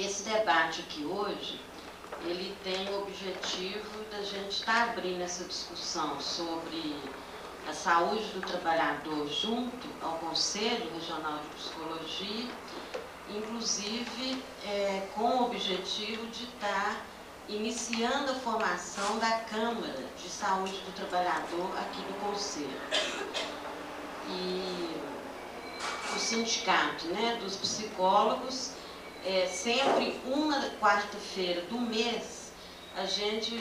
esse debate aqui hoje, ele tem o objetivo da gente estar abrindo essa discussão sobre a saúde do trabalhador junto ao Conselho Regional de Psicologia, inclusive com o objetivo de estar iniciando a formação da Câmara de Saúde do Trabalhador aqui do Conselho. E o sindicato, né, dos psicólogos, sempre uma quarta-feira do mês, a gente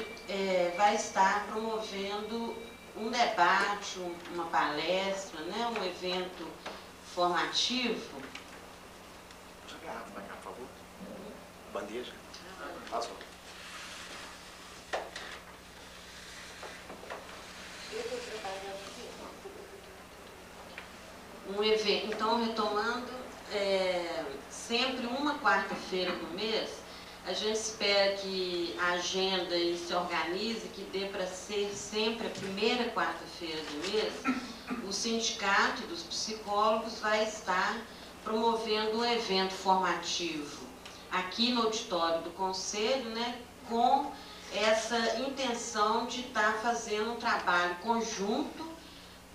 vai estar promovendo um debate, uma palestra, né, um evento formativo. Por favor. Bandeja. Passou. Um evento, então, retomando, sempre uma quarta-feira do mês, a gente espera que a agenda se organize, que dê para ser sempre a primeira quarta-feira do mês, o Sindicato dos Psicólogos vai estar promovendo um evento formativo aqui no auditório do Conselho, né, com essa intenção de estar fazendo um trabalho conjunto,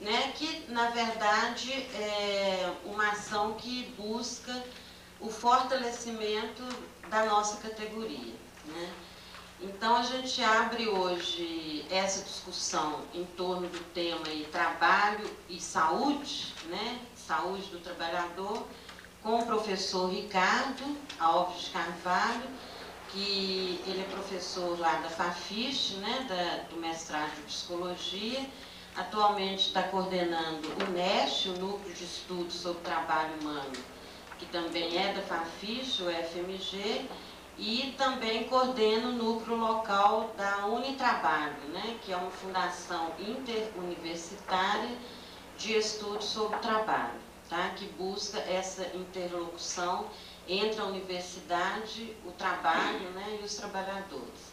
né, que, na verdade, é uma ação que busca o fortalecimento da nossa categoria, né? Então, a gente abre hoje essa discussão em torno do tema aí, trabalho e saúde, né, saúde do trabalhador, com o professor Ricardo Alves de Carvalho, que ele é professor lá da FAFISH, né, do mestrado de Psicologia. Atualmente está coordenando o NEST, o Núcleo de Estudos sobre Trabalho Humano, que também é da FAFISH, o FMG, e também coordena o núcleo local da Unitrabalho, né, que é uma fundação interuniversitária de estudos sobre o trabalho, tá, que busca essa interlocução entre a universidade, o trabalho, né, e os trabalhadores.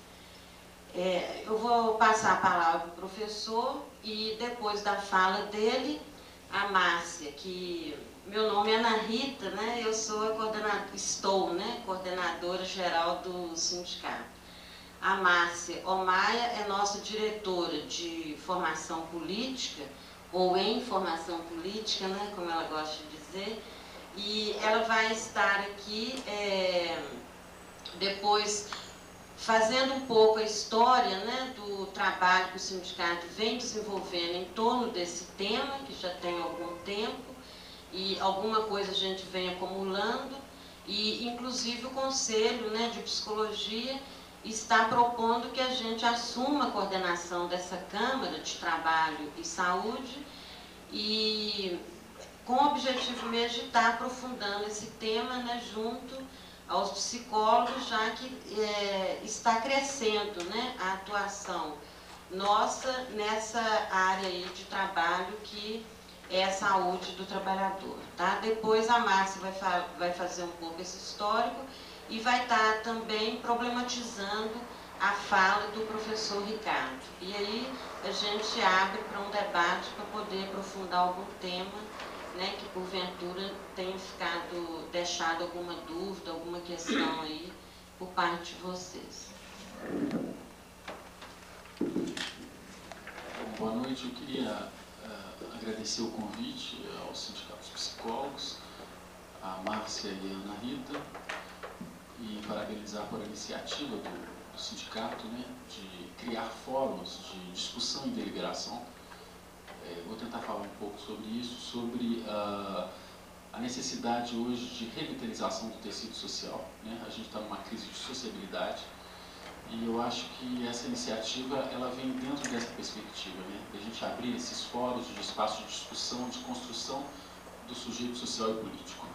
Eu vou passar a palavra para o professor e depois da fala dele, a Márcia, que meu nome é Ana Rita, né, eu sou coordenadora geral do sindicato. A Márcia Omaia é nossa diretora de formação política, ou em formação política, né, como ela gosta de dizer, e ela vai estar aqui depois fazendo um pouco a história, né, do trabalho que o sindicato vem desenvolvendo em torno desse tema, que já tem algum tempo, e alguma coisa a gente vem acumulando, e inclusive o Conselho, né, de Psicologia está propondo que a gente assuma a coordenação dessa Câmara de Trabalho e Saúde, e com o objetivo mesmo de estar aprofundando esse tema, né, junto aos psicólogos, já que está crescendo, né, a atuação nossa nessa área aí de trabalho que é a saúde do trabalhador. Tá? Depois a Márcia vai fazer um pouco esse histórico e vai estar também problematizando a fala do professor Ricardo. E aí a gente abre para um debate para poder aprofundar algum tema, né, que porventura tenha ficado deixado alguma dúvida, alguma questão aí por parte de vocês. Boa noite, eu queria agradecer o convite aos sindicatos psicólogos, a Márcia e a Ana Rita, e parabenizar por a iniciativa do sindicato, né, de criar fóruns de discussão e deliberação. Vou tentar falar um pouco sobre isso, sobre a necessidade hoje de revitalização do tecido social, né? A gente está numa crise de sociabilidade e eu acho que essa iniciativa ela vem dentro dessa perspectiva, né? De a gente abrir esses fóruns de espaço de discussão, de construção do sujeito social e político.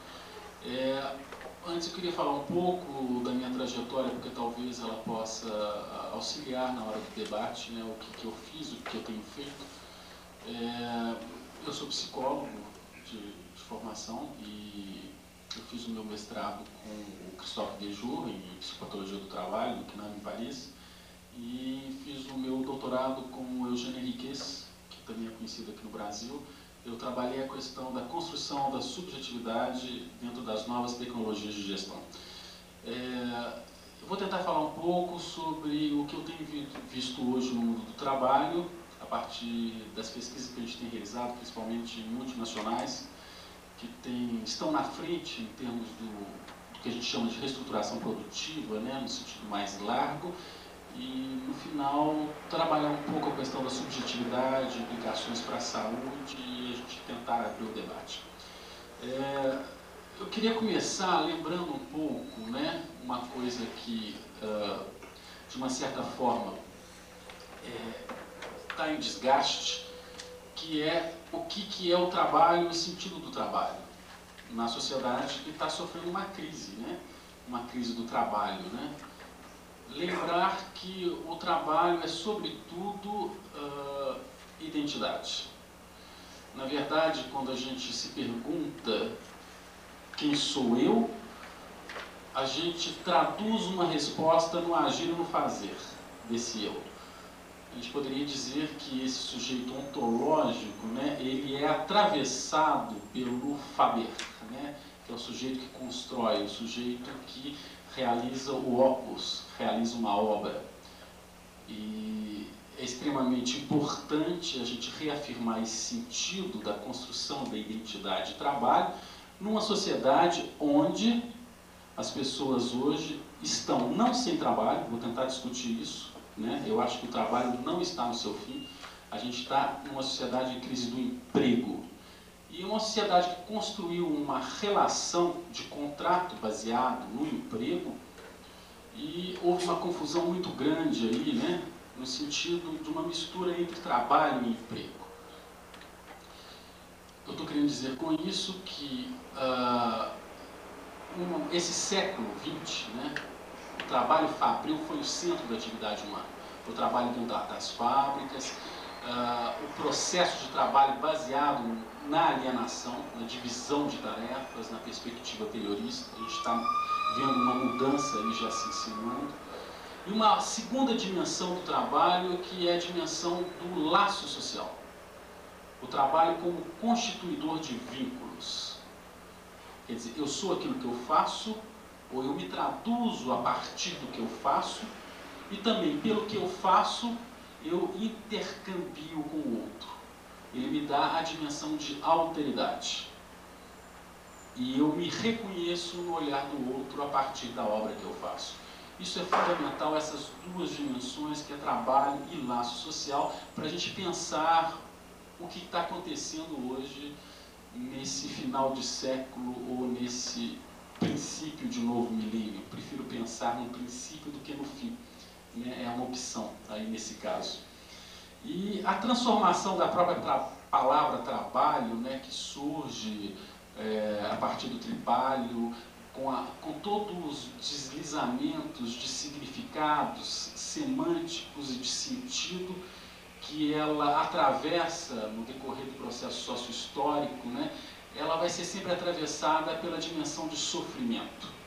Antes eu queria falar um pouco da minha trajetória, porque talvez ela possa auxiliar na hora do debate, né? O que eu fiz, o que eu tenho feito. Eu sou psicólogo de formação e eu fiz o meu mestrado com o Christophe Dejour em psicopatologia do trabalho, no CNAM em Paris, e fiz o meu doutorado com o Eugênio Henriques, que também é conhecido aqui no Brasil. Eu trabalhei a questão da construção da subjetividade dentro das novas tecnologias de gestão. Eu vou tentar falar um pouco sobre o que eu tenho visto hoje no mundo do trabalho, a partir das pesquisas que a gente tem realizado, principalmente multinacionais, que estão na frente em termos do que a gente chama de reestruturação produtiva, né, no sentido mais largo, e no final trabalhar um pouco a questão da subjetividade, implicações para a saúde, e a gente tentar abrir o debate. Eu queria começar lembrando um pouco, né, uma coisa que, de uma certa forma, está em desgaste, que é o que é o trabalho, o sentido do trabalho na sociedade que está sofrendo uma crise, né, uma crise do trabalho, né. Lembrar que o trabalho é, sobretudo, identidade. Na verdade, quando a gente se pergunta quem sou eu, a gente traduz uma resposta no agir e no fazer desse eu. A gente poderia dizer que esse sujeito ontológico, né, ele é atravessado pelo faber, né, que é o sujeito que constrói, o sujeito que realiza o opus, realiza uma obra. E é extremamente importante a gente reafirmar esse sentido da construção da identidade de trabalho numa sociedade onde as pessoas hoje estão não sem trabalho, vou tentar discutir isso, né? Eu acho que o trabalho não está no seu fim, a gente está numa sociedade em crise do emprego. E uma sociedade que construiu uma relação de contrato baseado no emprego, e houve uma confusão muito grande aí, né, no sentido de uma mistura entre trabalho e emprego. Eu estou querendo dizer com isso que esse século XX, né, o trabalho fabril foi o centro da atividade humana. O trabalho dentro das fábricas, o processo de trabalho baseado na alienação, na divisão de tarefas, na perspectiva anteriorista. A gente está vendo uma mudança aí já se insinuando. E uma segunda dimensão do trabalho, que é a dimensão do laço social. O trabalho como constituidor de vínculos. Quer dizer, eu sou aquilo que eu faço, ou eu me traduzo a partir do que eu faço, e também pelo que eu faço, eu intercambio com o outro. Ele me dá a dimensão de alteridade. E eu me reconheço no olhar do outro a partir da obra que eu faço. Isso é fundamental, essas duas dimensões, que é trabalho e laço social, para a gente pensar o que está acontecendo hoje, nesse final de século, ou nesse princípio de novo milênio. Eu prefiro pensar no princípio do que no fim, né? É uma opção aí nesse caso. E a transformação da própria palavra trabalho, né, que surge a partir do tripalho, com todos os deslizamentos de significados semânticos e de sentido que ela atravessa no decorrer do processo sócio-histórico, né, ela vai ser sempre atravessada pela dimensão de sofrimento.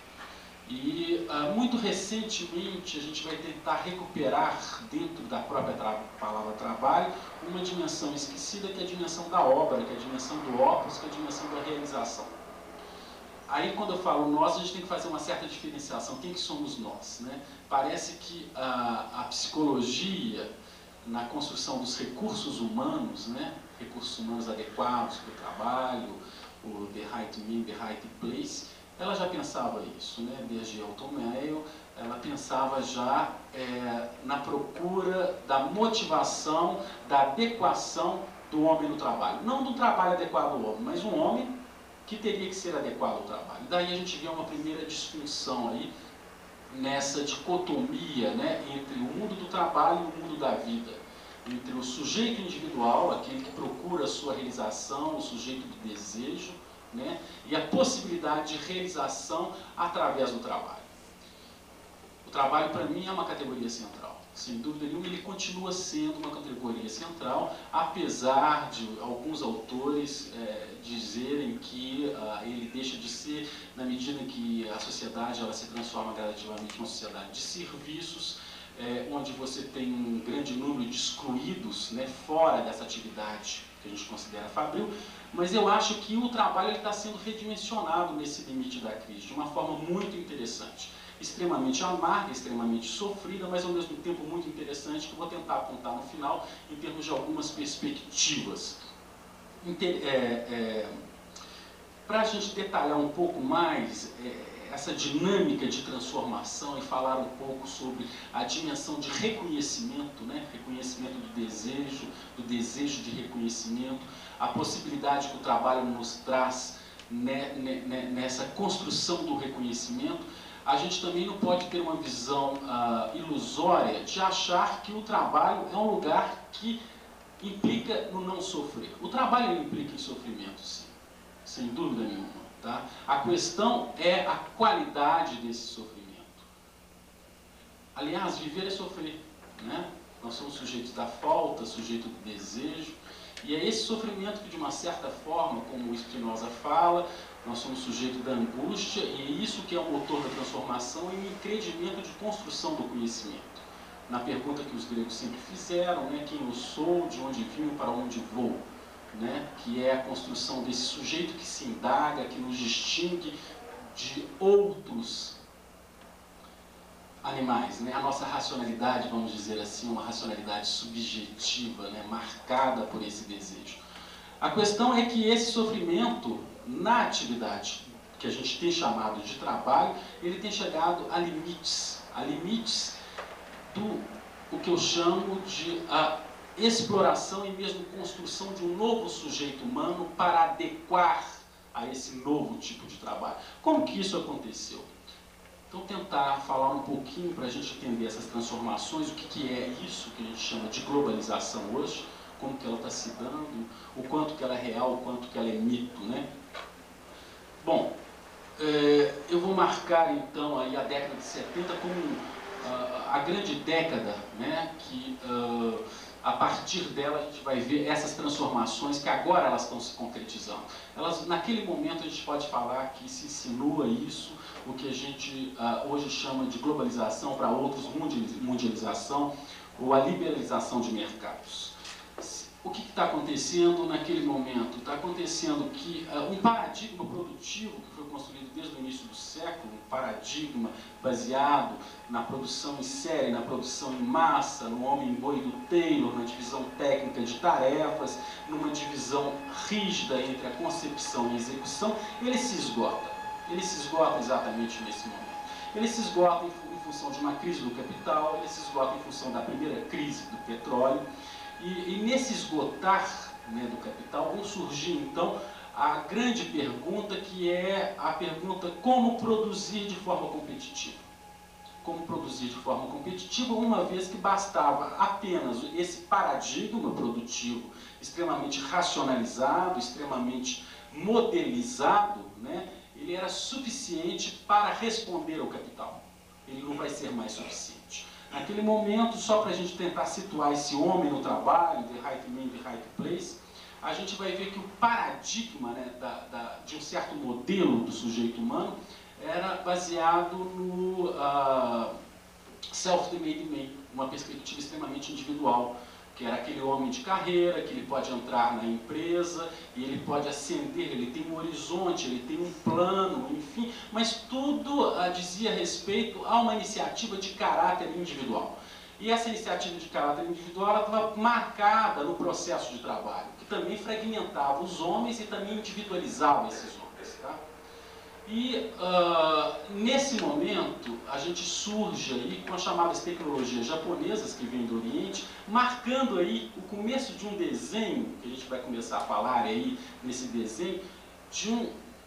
E muito recentemente a gente vai tentar recuperar dentro da própria palavra trabalho uma dimensão esquecida, que é a dimensão da obra, que é a dimensão do opus, que é a dimensão da realização. Aí quando eu falo nós, a gente tem que fazer uma certa diferenciação. Quem que somos nós, né? Parece que a psicologia, na construção dos recursos humanos, né, recursos humanos adequados para o trabalho, o the right man, the right place, ela já pensava isso, né? Desde Elton Meyer, ela pensava já na procura da motivação, da adequação do homem no trabalho. Não do trabalho adequado ao homem, mas um homem que teria que ser adequado ao trabalho. Daí a gente vê uma primeira disfunção aí, nessa dicotomia, né, entre o mundo do trabalho e o mundo da vida. Entre o sujeito individual, aquele que procura a sua realização, o sujeito do desejo, né, e a possibilidade de realização através do trabalho. O trabalho, para mim, é uma categoria central. Sem dúvida nenhuma, ele continua sendo uma categoria central, apesar de alguns autores dizerem que ele deixa de ser, na medida em que a sociedade ela se transforma gradativamente numa sociedade de serviços, onde você tem um grande número de excluídos, né, fora dessa atividade que a gente considera fabril, mas eu acho que o trabalho está sendo redimensionado nesse limite da crise, de uma forma muito interessante. extremamente amarga, extremamente sofrida, mas ao mesmo tempo muito interessante, que eu vou tentar apontar no final em termos de algumas perspectivas. Para a gente detalhar um pouco mais essa dinâmica de transformação e falar um pouco sobre a dimensão de reconhecimento, né? Reconhecimento do desejo de reconhecimento, a possibilidade que o trabalho nos traz nessa construção do reconhecimento, a gente também não pode ter uma visão ilusória de achar que o trabalho é um lugar que implica no não sofrer. O trabalho implica em sofrimento, sim, sem dúvida nenhuma. Tá? A questão é a qualidade desse sofrimento. Aliás, viver é sofrer, né? Nós somos sujeitos da falta, sujeitos do desejo, e é esse sofrimento que, de uma certa forma, como o Spinoza fala, nós somos sujeitos da angústia, e é isso que é o motor da transformação e o impedimento de construção do conhecimento. Na pergunta que os gregos sempre fizeram, né? Quem eu sou, de onde vim, para onde vou? Né, que é a construção desse sujeito que se indaga, que nos distingue de outros animais. Né? A nossa racionalidade, vamos dizer assim, uma racionalidade subjetiva, né, marcada por esse desejo. A questão é que esse sofrimento, na atividade que a gente tem chamado de trabalho, ele tem chegado a limites do o que eu chamo de exploração e mesmo construção de um novo sujeito humano para adequar a esse novo tipo de trabalho. Como que isso aconteceu? Então, tentar falar um pouquinho para a gente entender essas transformações, o que é isso que a gente chama de globalização hoje, como que ela está se dando, o quanto que ela é real, o quanto que ela é mito, né? Bom, eu vou marcar então aí a década de 70 como a grande década, né, que a partir dela a gente vai ver essas transformações que agora elas estão se concretizando. Naquele momento a gente pode falar que se insinua isso, o que a gente hoje chama de globalização, para outros mundialização, ou a liberalização de mercados. O que está acontecendo naquele momento? Está acontecendo que um paradigma produtivo que foi construído desde o início do século, um paradigma baseado na produção em série, na produção em massa, no homem-boi do Taylor, na divisão técnica de tarefas, numa divisão rígida entre a concepção e a execução, ele se esgota. Ele se esgota exatamente nesse momento. Ele se esgota em função de uma crise do capital, ele se esgota em função da primeira crise do petróleo, e nesse esgotar, né, do capital, vão surgir então a grande pergunta, que é a pergunta como produzir de forma competitiva. Como produzir de forma competitiva, uma vez que bastava apenas esse paradigma produtivo extremamente racionalizado, extremamente modelizado, né, ele era suficiente para responder ao capital. Ele não vai ser mais suficiente. Naquele momento, só para a gente tentar situar esse homem no trabalho, the right man, the right place, a gente vai ver que o paradigma, né, de um certo modelo do sujeito humano era baseado no self-made man, uma perspectiva extremamente individual, que era aquele homem de carreira, que ele pode entrar na empresa e ele pode ascender, ele tem um horizonte, ele tem um plano, enfim, mas tudo dizia respeito a uma iniciativa de caráter individual. E essa iniciativa de caráter individual ela estava marcada no processo de trabalho, que também fragmentava os homens e também individualizava esses homens. Tá? E nesse momento a gente surge aí com as chamadas tecnologias japonesas que vêm do Oriente, marcando aí o começo de um desenho, que a gente vai começar a falar aí nesse desenho,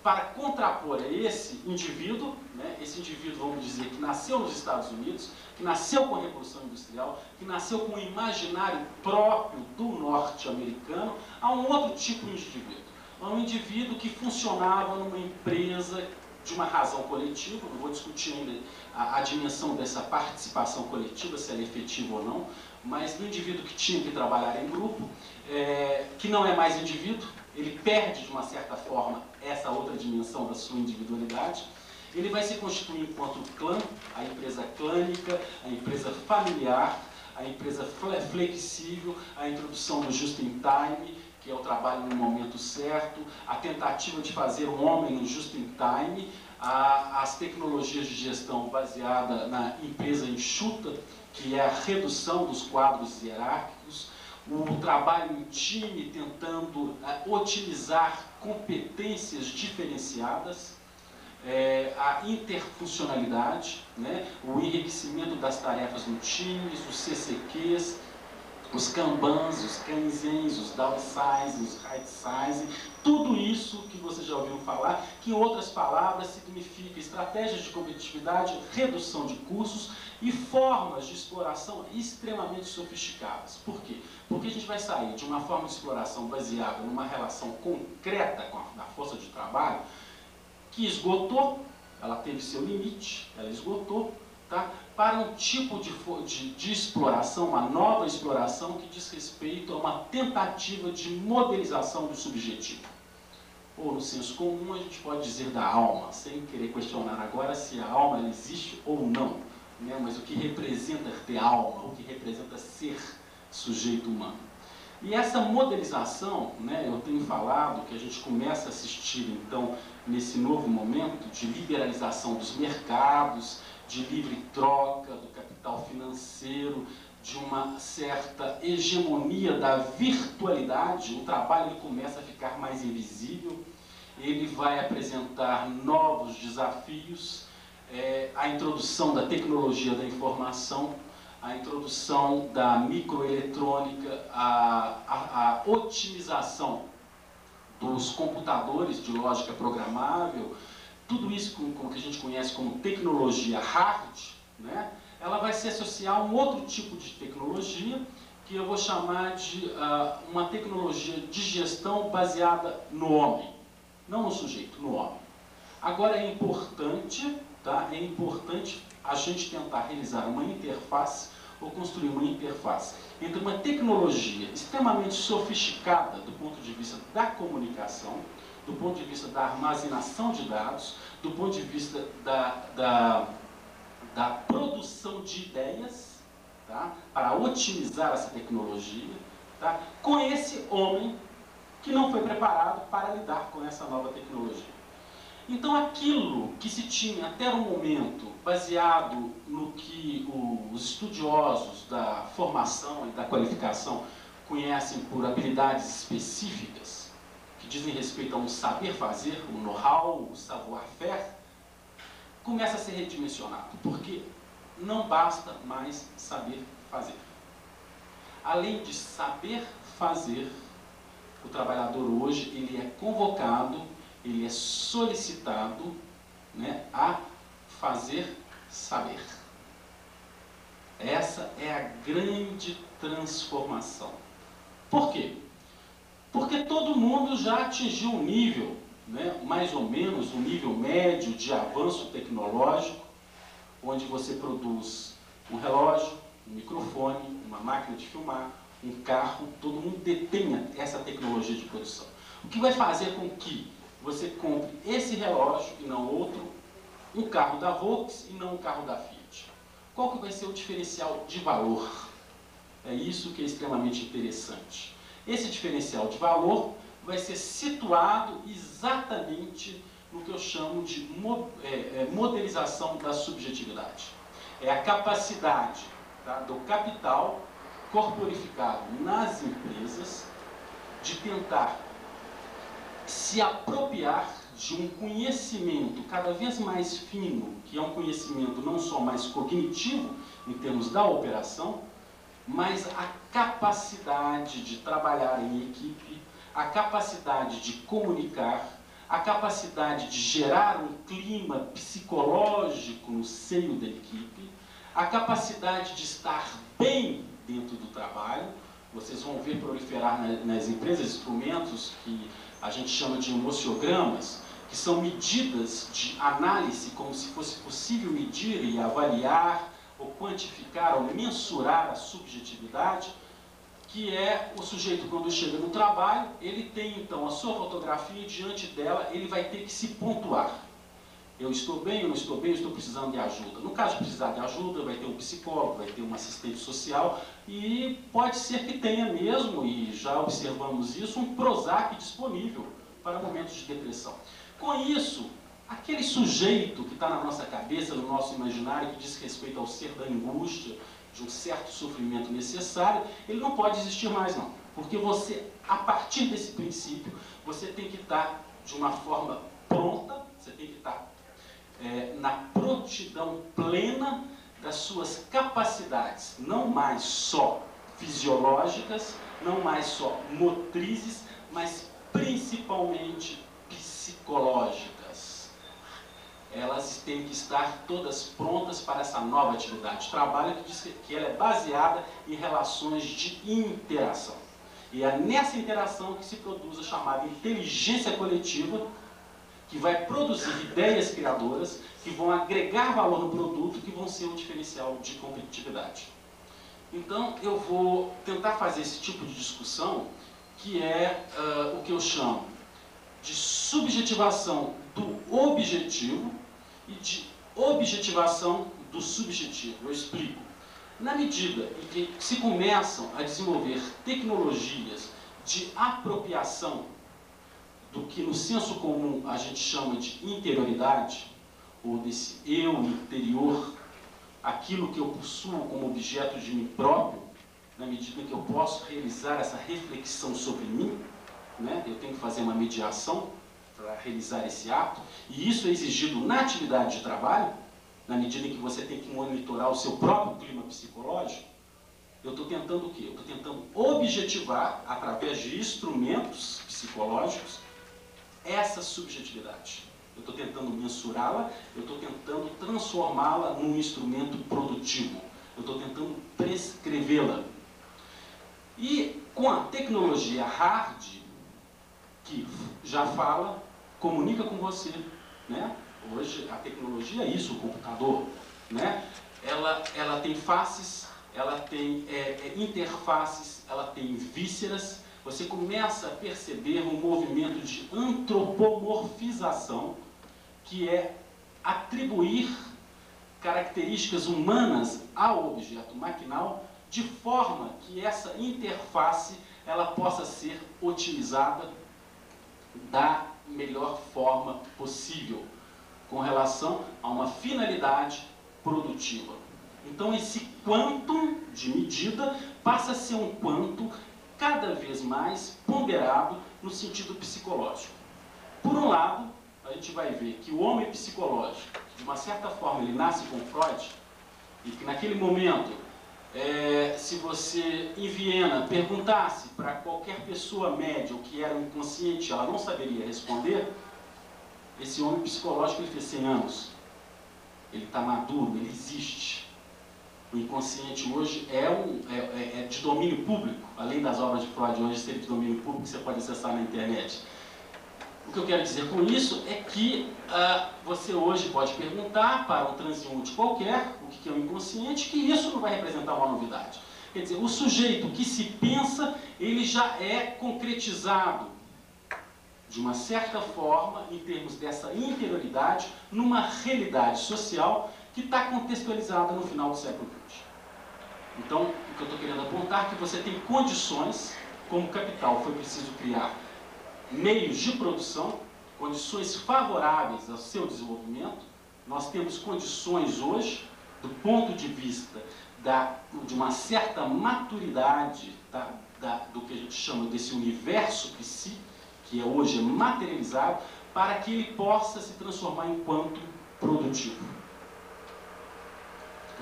para contrapor a esse indivíduo, né, esse indivíduo, vamos dizer, que nasceu nos Estados Unidos, que nasceu com a Revolução Industrial, que nasceu com o imaginário próprio do norte-americano, a um outro tipo de indivíduo. Um indivíduo que funcionava numa empresa de uma razão coletiva, não vou discutir ainda a dimensão dessa participação coletiva, se ela é efetiva ou não, mas um indivíduo que tinha que trabalhar em grupo, que não é mais indivíduo, ele perde de uma certa forma essa outra dimensão da sua individualidade, ele vai se constituir enquanto clã, a empresa clânica, a empresa familiar, a empresa flexível, a introdução do just in time, que é o trabalho no momento certo, a tentativa de fazer o homem no just in time, as tecnologias de gestão baseada na empresa enxuta, que é a redução dos quadros hierárquicos, o trabalho em time tentando otimizar competências diferenciadas, a interfuncionalidade, né? O enriquecimento das tarefas no time, os CCQs, os Kanbans, os Kaizens, os downsizing, os right-sizing, tudo isso que vocês já ouviram falar, que em outras palavras significa estratégias de competitividade, redução de custos e formas de exploração extremamente sofisticadas. Por quê? Porque a gente vai sair de uma forma de exploração baseada numa relação concreta com a força de trabalho, que esgotou, ela teve seu limite, ela esgotou, tá? Para um tipo de exploração, uma nova exploração que diz respeito a uma tentativa de modelização do subjetivo. Ou no senso comum a gente pode dizer da alma, sem querer questionar agora se a alma ela existe ou não, né? Mas o que representa ter alma, o que representa ser sujeito humano. E essa modelização, né, eu tenho falado que a gente começa a assistir então nesse novo momento de liberalização dos mercados, de livre troca do capital financeiro, de uma certa hegemonia da virtualidade. O trabalho ele começa a ficar mais invisível, ele vai apresentar novos desafios, a introdução da tecnologia da informação, a introdução da microeletrônica, a otimização dos computadores de lógica programável, tudo isso com que a gente conhece como tecnologia hard, né, ela vai se associar a um outro tipo de tecnologia que eu vou chamar de uma tecnologia de gestão baseada no homem, não no sujeito, no homem. Agora é importante, tá? É importante a gente tentar realizar uma interface ou construir uma interface entre uma tecnologia extremamente sofisticada do ponto de vista da comunicação, do ponto de vista da armazenação de dados, do ponto de vista da produção de ideias, tá? Para otimizar essa tecnologia, tá? Com esse homem que não foi preparado para lidar com essa nova tecnologia. Então aquilo que se tinha até o momento, baseado no que os estudiosos da formação e da qualificação conhecem por habilidades específicas, que dizem respeito a um saber fazer, o know-how, o savoir-faire, começa a ser redimensionado, porque não basta mais saber fazer. Além de saber fazer, o trabalhador hoje ele é convocado, ele é solicitado, né, a fazer saber. Essa é a grande transformação. Por quê? Porque todo mundo já atingiu um nível, né, mais ou menos um nível médio de avanço tecnológico, onde você produz um relógio, um microfone, uma máquina de filmar, um carro, todo mundo detém essa tecnologia de produção. O que vai fazer com que você compre esse relógio e não outro, um carro da Volkswagen e não um carro da Fiat? Qual que vai ser o diferencial de valor? É isso que é extremamente interessante. Esse diferencial de valor vai ser situado exatamente no que eu chamo de modelização da subjetividade. É a capacidade, tá, do capital corporificado nas empresas de tentar se apropriar de um conhecimento cada vez mais fino, que é um conhecimento não só mais cognitivo, em termos da operação, mas a capacidade de trabalhar em equipe, a capacidade de comunicar, a capacidade de gerar um clima psicológico no seio da equipe, a capacidade de estar bem dentro do trabalho. Vocês vão ver proliferar nas empresas instrumentos que a gente chama de emociogramas, que são medidas de análise, como se fosse possível medir e avaliar, ou quantificar, ou mensurar a subjetividade, que é o sujeito, quando chega no trabalho, ele tem então a sua fotografia e diante dela ele vai ter que se pontuar. Eu estou bem, eu não estou bem, eu estou precisando de ajuda. No caso de precisar de ajuda, vai ter um psicólogo, vai ter um assistente social e pode ser que tenha mesmo, e já observamos isso, um Prozac disponível para momentos de depressão. Com isso, aquele sujeito que está na nossa cabeça, no nosso imaginário, que diz respeito ao ser da angústia, de um certo sofrimento necessário, ele não pode existir mais não. Porque você, a partir desse princípio, você tem que estar de uma forma pronta, você tem que estar na prontidão plena das suas capacidades, não mais só fisiológicas, não mais só motrizes, mas principalmente psicológicas. Elas têm que estar todas prontas para essa nova atividade de trabalho, que diz que ela é baseada em relações de interação. E é nessa interação que se produz a chamada inteligência coletiva, que vai produzir ideias criadoras, que vão agregar valor no produto, que vão ser um diferencial de competitividade. Então, eu vou tentar fazer esse tipo de discussão, que é o que eu chamo de subjetivação do objetivo e de objetivação do subjetivo. Eu explico. Na medida em que se começam a desenvolver tecnologias de apropriação do que no senso comum a gente chama de interioridade, ou desse eu interior, aquilo que eu possuo como objeto de mim próprio, na medida em que eu posso realizar essa reflexão sobre mim, né? Eu tenho que fazer uma mediação para realizar esse ato, e isso é exigido na atividade de trabalho, na medida em que você tem que monitorar o seu próprio clima psicológico. Eu estou tentando o quê? Eu estou tentando objetivar, através de instrumentos psicológicos, essa subjetividade. Eu estou tentando mensurá-la, eu estou tentando transformá-la num instrumento produtivo. Eu estou tentando prescrevê-la. E com a tecnologia hard, que já fala, comunica com você, né? Hoje a tecnologia é isso, o computador, né? Ela tem faces, ela tem interfaces, ela tem vísceras. Você começa a perceber um movimento de antropomorfização, que é atribuir características humanas ao objeto maquinal, de forma que essa interface ela possa ser otimizada da melhor forma possível, com relação a uma finalidade produtiva. Então esse quantum de medida passa a ser um quantum cada vez mais ponderado no sentido psicológico. Por um lado, a gente vai ver que o homem psicológico, de uma certa forma, ele nasce com Freud, e que naquele momento, se você em Viena perguntasse para qualquer pessoa média o que era o inconsciente, ela não saberia responder. Esse homem psicológico, ele fez 100 anos. Ele está maduro, ele existe. O inconsciente hoje é de domínio público, além das obras de Freud hoje serem de domínio público, que você pode acessar na internet. O que eu quero dizer com isso é que você hoje pode perguntar para um transeunte qualquer o que é o inconsciente, que isso não vai representar uma novidade. Quer dizer, o sujeito que se pensa, ele já é concretizado de uma certa forma, em termos dessa interioridade, numa realidade social que está contextualizada no final do século XX. Então, o que eu estou querendo apontar é que você tem condições, como capital foi preciso criar meios de produção, condições favoráveis ao seu desenvolvimento. Nós temos condições hoje, do ponto de vista de uma certa maturidade do que a gente chama desse universo psi, que hoje é materializado, para que ele possa se transformar em quantum produtivo.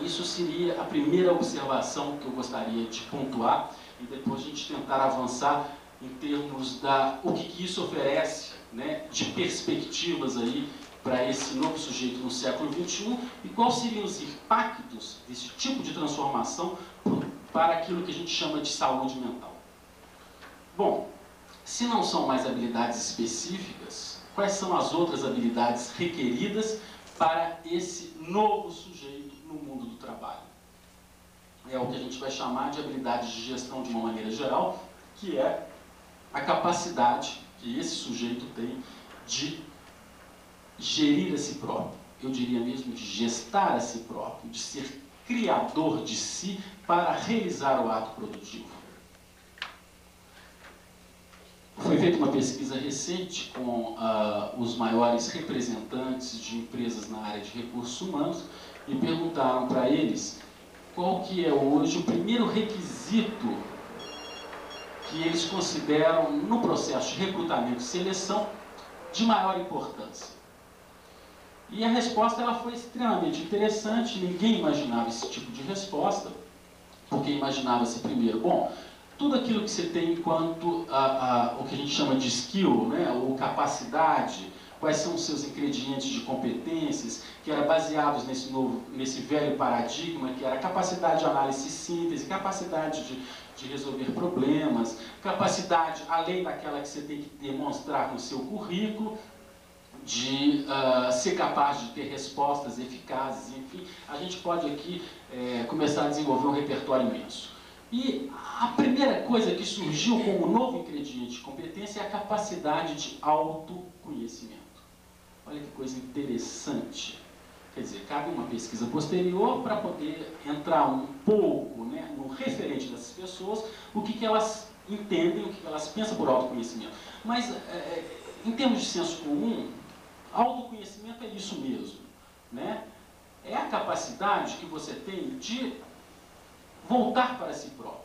Isso seria a primeira observação que eu gostaria de pontuar, e depois a gente tentar avançar em termos o que isso oferece, né, de perspectivas aí para esse novo sujeito no século XXI, e quais seriam os impactos desse tipo de transformação para aquilo que a gente chama de saúde mental. Bom, se não são mais habilidades específicas, quais são as outras habilidades requeridas para esse novo sujeito no mundo do trabalho? É o que a gente vai chamar de habilidades de gestão de uma maneira geral, que é a capacidade que esse sujeito tem de gerir a si próprio, eu diria mesmo de gestar a si próprio, de ser criador de si para realizar o ato produtivo. Foi feita uma pesquisa recente com os maiores representantes de empresas na área de recursos humanos e perguntaram para eles qual que é hoje o primeiro requisito que eles consideram no processo de recrutamento e seleção de maior importância. E a resposta ela foi extremamente interessante, ninguém imaginava esse tipo de resposta, porque imaginava-se primeiro, bom, tudo aquilo que você tem enquanto o que a gente chama de skill, né, ou capacidade, quais são os seus ingredientes de competências, que eram baseados nesse velho paradigma, que era capacidade de análise e síntese, capacidade de resolver problemas, capacidade, além daquela que você tem que demonstrar no seu currículo, de ser capaz de ter respostas eficazes, enfim, a gente pode aqui começar a desenvolver um repertório imenso. E a primeira coisa que surgiu como novo ingrediente de competência é a capacidade de autoconhecimento. Olha que coisa interessante. Quer dizer, cabe uma pesquisa posterior para poder entrar um pouco, né, no referente dessas pessoas, o que elas entendem, o que elas pensam por autoconhecimento. Mas, em termos de senso comum, autoconhecimento é isso mesmo, né? É a capacidade que você tem de voltar para si próprio.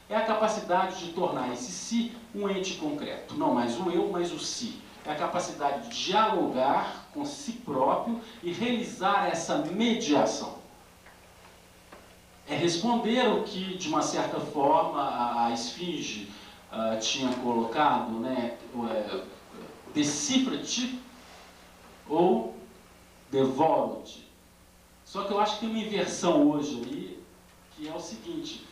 É a capacidade de tornar esse si um ente concreto. Não mais o eu, mas o si. É a capacidade de dialogar com si próprio e realizar essa mediação. É responder o que, de uma certa forma, a esfinge tinha colocado, né? Decifra-te ou devoro-te. Só que eu acho que tem uma inversão hoje aí, que é o seguinte,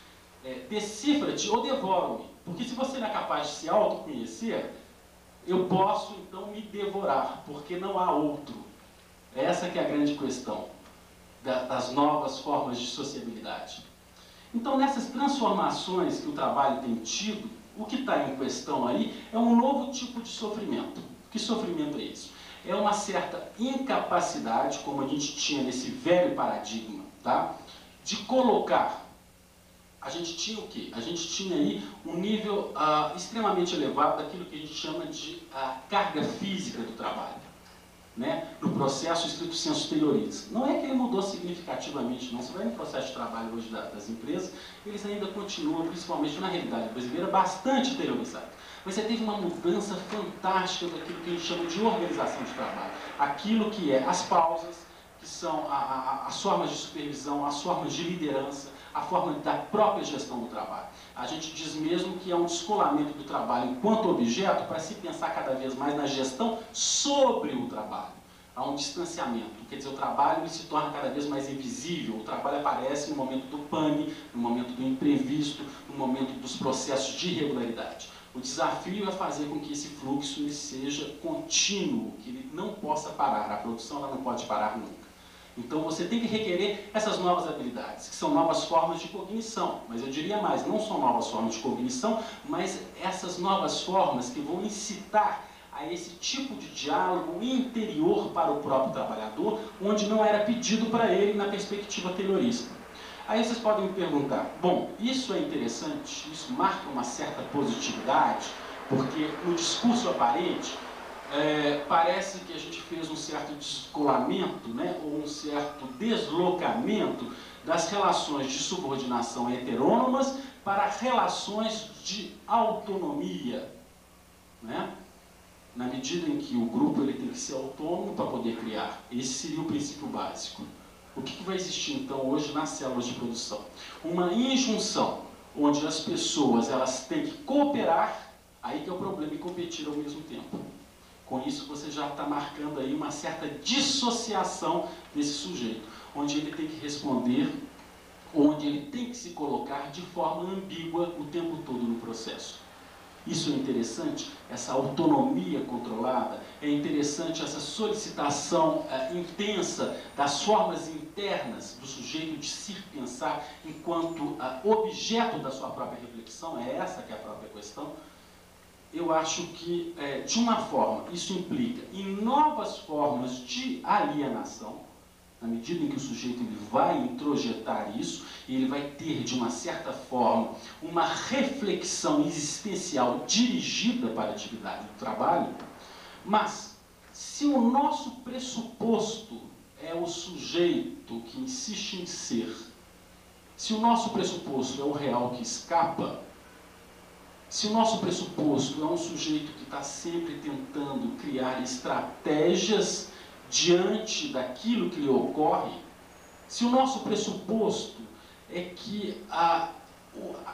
decifra-te ou devoro-me. Porque se você não é capaz de se autoconhecer, eu posso então me devorar, porque não há outro. Essa que é a grande questão das novas formas de sociabilidade. Então, nessas transformações que o trabalho tem tido, o que está em questão aí é um novo tipo de sofrimento. Que sofrimento é isso? É uma certa incapacidade, como a gente tinha nesse velho paradigma, tá? De colocar. A gente tinha o quê? A gente tinha aí um nível extremamente elevado daquilo que a gente chama de carga física do trabalho, né? No processo estrito sensu terioris. Não é que ele mudou significativamente, não. Você vai no processo de trabalho hoje das empresas, eles ainda continuam, principalmente na realidade brasileira, bastante interiorizados. Mas você teve uma mudança fantástica daquilo que a gente chama de organização de trabalho. Aquilo que é as pausas, que são as formas de supervisão, as formas de liderança, a forma da própria gestão do trabalho. A gente diz mesmo que é um descolamento do trabalho enquanto objeto para se pensar cada vez mais na gestão sobre o trabalho. Há um distanciamento, quer dizer, o trabalho ele se torna cada vez mais invisível, o trabalho aparece no momento do pane, no momento do imprevisto, no momento dos processos de irregularidade. O desafio é fazer com que esse fluxo ele seja contínuo, que ele não possa parar, a produção ela não pode parar nunca. Então você tem que requerer essas novas habilidades, que são novas formas de cognição. Mas eu diria mais, não são novas formas de cognição, mas essas novas formas que vão incitar a esse tipo de diálogo interior para o próprio trabalhador, onde não era pedido para ele na perspectiva taylorista. Aí vocês podem me perguntar, bom, isso é interessante, isso marca uma certa positividade, porque no discurso aparente, parece que a gente fez um certo descolamento, né, ou um certo deslocamento das relações de subordinação heterônomas para relações de autonomia, né? Na medida em que o grupo ele tem que ser autônomo para poder criar. Esse seria o princípio básico. O que vai existir então hoje nas células de produção? Uma injunção, onde as pessoas elas têm que cooperar, aí que é o problema, e competir ao mesmo tempo. Com isso você já está marcando aí uma certa dissociação desse sujeito, onde ele tem que responder, onde ele tem que se colocar de forma ambígua o tempo todo no processo. Isso é interessante, essa autonomia controlada, é interessante essa solicitação intensa das formas internas do sujeito de se pensar enquanto objeto da sua própria reflexão, é essa que é a própria questão. eu acho que, de uma forma, isso implica em novas formas de alienação, na medida em que o sujeito ele vai introjetar isso, e ele vai ter, de uma certa forma, uma reflexão existencial dirigida para a atividade do trabalho. Mas, se o nosso pressuposto é o sujeito que insiste em ser, se o nosso pressuposto é o real que escapa, se o nosso pressuposto é um sujeito que está sempre tentando criar estratégias diante daquilo que lhe ocorre, se o nosso pressuposto é que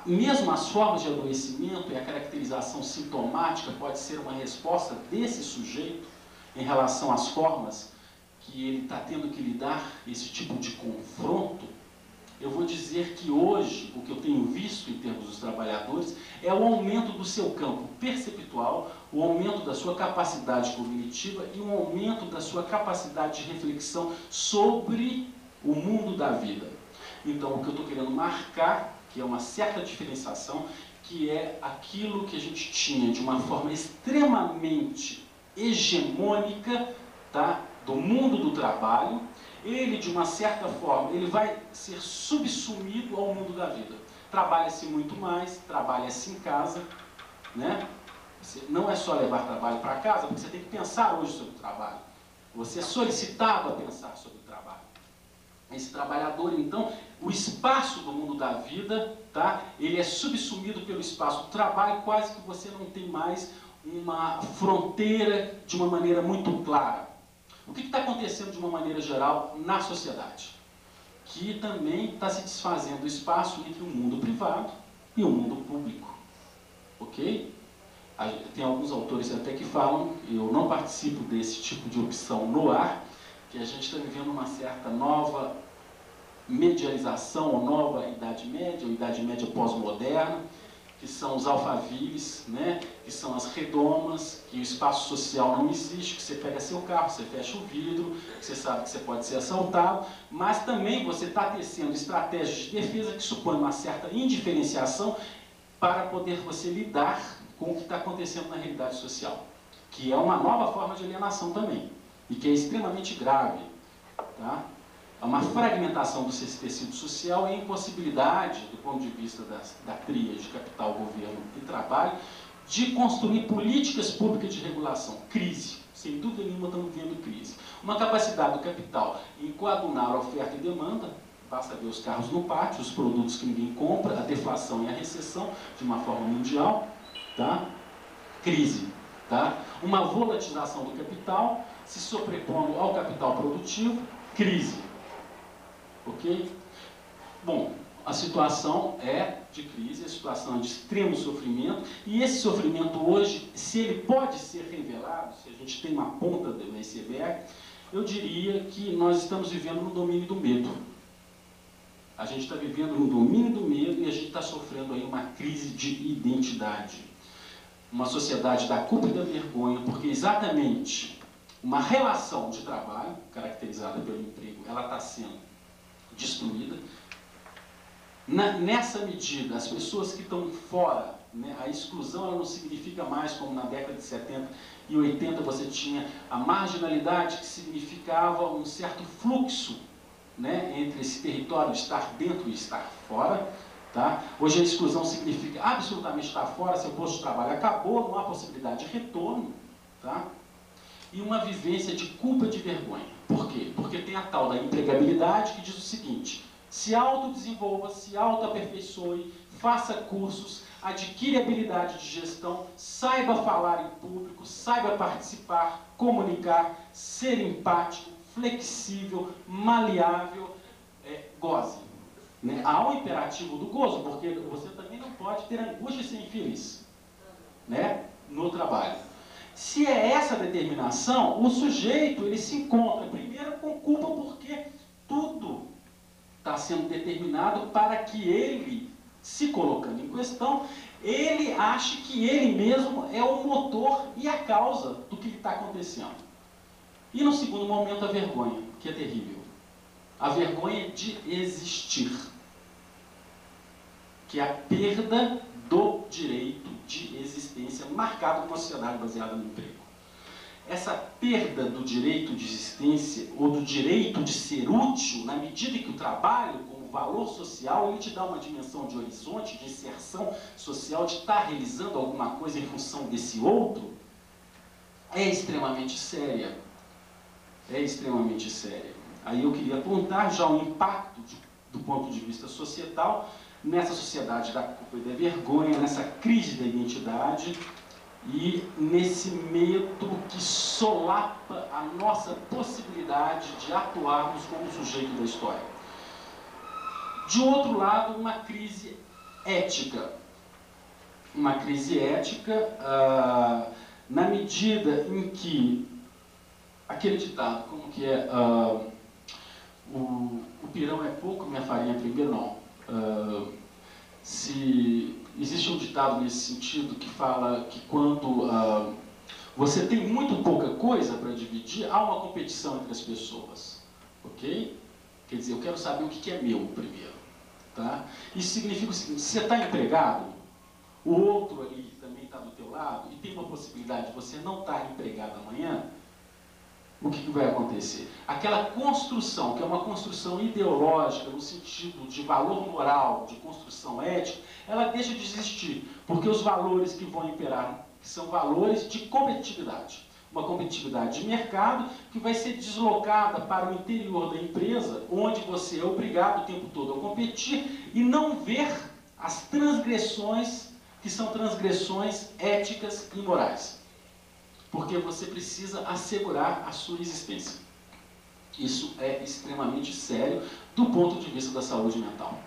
mesmo as formas de adoecimento e a caracterização sintomática pode ser uma resposta desse sujeito em relação às formas que ele está tendo que lidar esse tipo de confronto, eu vou dizer que hoje, o que eu tenho visto em termos dos trabalhadores, é o aumento do seu campo perceptual, o aumento da sua capacidade cognitiva e o aumento da sua capacidade de reflexão sobre o mundo da vida. Então, o que eu estou querendo marcar, que é uma certa diferenciação, que é aquilo que a gente tinha de uma forma extremamente hegemônica, tá, do mundo do trabalho, ele, de uma certa forma, ele vai ser subsumido ao mundo da vida. Trabalha-se muito mais, trabalha-se em casa, né? Não é só levar trabalho para casa, porque você tem que pensar hoje sobre o trabalho. Você é solicitado a pensar sobre o trabalho. Esse trabalhador, então, o espaço do mundo da vida, tá? Ele é subsumido pelo espaço do trabalho, quase que você não tem mais uma fronteira de uma maneira muito clara. O que está acontecendo de uma maneira geral na sociedade? Que também está se desfazendo o espaço entre o mundo privado e o mundo público. Ok? Tem alguns autores até que falam, eu não participo desse tipo de opção no ar, que a gente está vivendo uma certa nova medialização, ou nova Idade Média, ou Idade Média pós-moderna, que são os alfaviles, né? Que são as redomas, que o espaço social não existe, que você pega seu carro, você fecha o vidro, que você sabe que você pode ser assaltado, mas também você está tecendo estratégias de defesa que supõem uma certa indiferenciação para poder você lidar com o que está acontecendo na realidade social, que é uma nova forma de alienação também, e que é extremamente grave, tá? É uma fragmentação do tecido social e a impossibilidade, do ponto de vista da tríade capital, governo e trabalho, de construir políticas públicas de regulação. Crise. Sem dúvida nenhuma estamos vivendo crise. Uma capacidade do capital em coadunar a oferta e demanda, basta ver os carros no pátio, os produtos que ninguém compra, a deflação e a recessão de uma forma mundial, tá? Crise. Tá? Uma volatilização do capital se sobrepondo ao capital produtivo, crise. Ok? Bom, a situação é de crise, a situação é de extremo sofrimento, e esse sofrimento hoje, se ele pode ser revelado, se a gente tem uma ponta do iceberg, eu diria que nós estamos vivendo no domínio do medo. A gente está vivendo no domínio do medo e a gente está sofrendo aí uma crise de identidade. Uma sociedade da culpa e da vergonha, porque exatamente uma relação de trabalho, caracterizada pelo emprego, ela está sendo destruída. Nessa medida, as pessoas que estão fora, né, a exclusão ela não significa mais como na década de 70 e 80 você tinha a marginalidade, que significava um certo fluxo, né, entre esse território de estar dentro e estar fora. Tá? Hoje a exclusão significa absolutamente estar fora, seu posto de trabalho acabou, não há possibilidade de retorno. Tá? E uma vivência de culpa e de vergonha. Por quê? Porque tem a tal da empregabilidade que diz o seguinte: se autodesenvolva, se autoaperfeiçoe, faça cursos, adquire habilidade de gestão, saiba falar em público, saiba participar, comunicar, ser empático, flexível, maleável, goze. Né? Há o imperativo do gozo, porque você também não pode ter angústia e ser infeliz, né? No trabalho. Se é essa determinação, o sujeito ele se encontra primeiro com culpa, porque tudo está sendo determinado para que ele, se colocando em questão, ele ache que ele mesmo é o motor e a causa do que está acontecendo. E no segundo momento a vergonha, que é terrível. A vergonha de existir, que é a perda do direito de existência marcado numa sociedade baseada no emprego. Essa perda do direito de existência ou do direito de ser útil, na medida em que o trabalho, como valor social, ele te dá uma dimensão de horizonte, de inserção social, de estar realizando alguma coisa em função desse outro, é extremamente séria. É extremamente séria. Aí eu queria apontar já o impacto do ponto de vista societal nessa sociedade da culpa e da vergonha, nessa crise da identidade e nesse medo que solapa a nossa possibilidade de atuarmos como sujeito da história. De outro lado, uma crise ética. Uma crise ética na medida em que aquele ditado, como que é, o pirão é pouco, minha farinha primeiro, não. Se existe um ditado nesse sentido que fala que quando você tem muito pouca coisa para dividir, há uma competição entre as pessoas, ok? Quer dizer, eu quero saber o que é meu primeiro, tá? Isso significa o seguinte: se você está empregado, o outro ali também está do teu lado e tem uma possibilidade de você não estar empregado amanhã, o que vai acontecer? Aquela construção, que é uma construção ideológica, no sentido de valor moral, de construção ética, ela deixa de existir, porque os valores que vão imperar são valores de competitividade. Uma competitividade de mercado que vai ser deslocada para o interior da empresa, onde você é obrigado o tempo todo a competir e não ver as transgressões, que são transgressões éticas e morais. Porque você precisa assegurar a sua existência. Isso é extremamente sério do ponto de vista da saúde mental.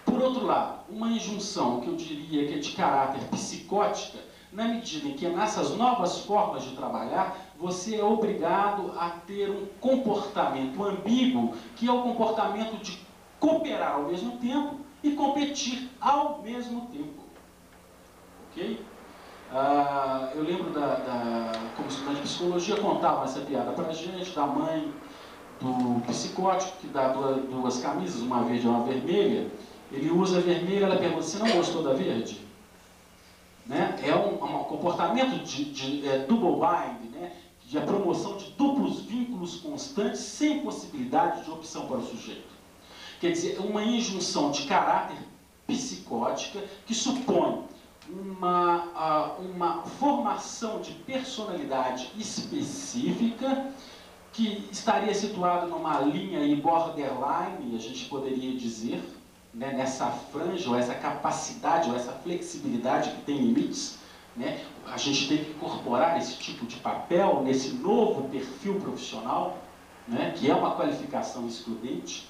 Por outro lado, uma injunção que eu diria que é de caráter psicótica, na medida em que nessas novas formas de trabalhar, você é obrigado a ter um comportamento ambíguo, que é o comportamento de cooperar ao mesmo tempo e competir ao mesmo tempo. Ok? Eu lembro, como estudante de psicologia, contava essa piada para a gente, da mãe do psicótico, que dá duas camisas, uma verde e uma vermelha. Ele usa a vermelha, ela pergunta: você não gostou da verde? Né? É um comportamento de double bind, né? De a promoção de duplos vínculos constantes, sem possibilidade de opção para o sujeito. Quer dizer, uma injunção de caráter psicótica que supõe uma formação de personalidade específica que estaria situada numa linha aí borderline, a gente poderia dizer, né, nessa franja, ou essa capacidade, ou essa flexibilidade que tem limites, né? A gente tem que incorporar esse tipo de papel nesse novo perfil profissional, né, que é uma qualificação excludente,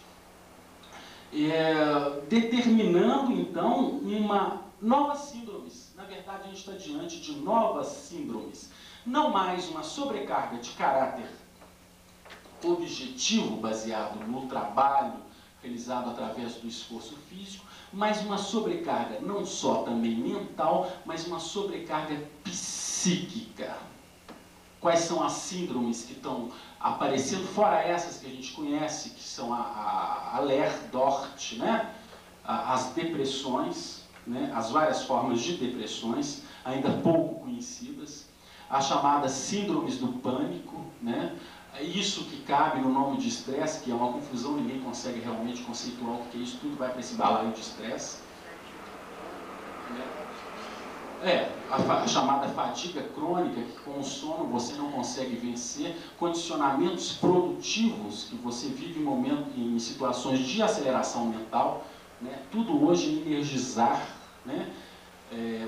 determinando então uma novas síndromes. Na verdade, a gente está diante de novas síndromes. Não mais uma sobrecarga de caráter objetivo, baseado no trabalho realizado através do esforço físico, mas uma sobrecarga não só também mental, mas uma sobrecarga psíquica. Quais são as síndromes que estão aparecendo, fora essas que a gente conhece, que são a Ler, Dort, né? As depressões, né? As várias formas de depressões, ainda pouco conhecidas, as chamadas síndromes do pânico, né? Isso que cabe no nome de estresse, que é uma confusão, ninguém consegue realmente conceituar o que é isso, tudo vai para esse balaio de estresse. A chamada fadiga crônica, que com o sono você não consegue vencer, condicionamentos produtivos, que você vive em situações de aceleração mental, né? Tudo hoje é energizar, né?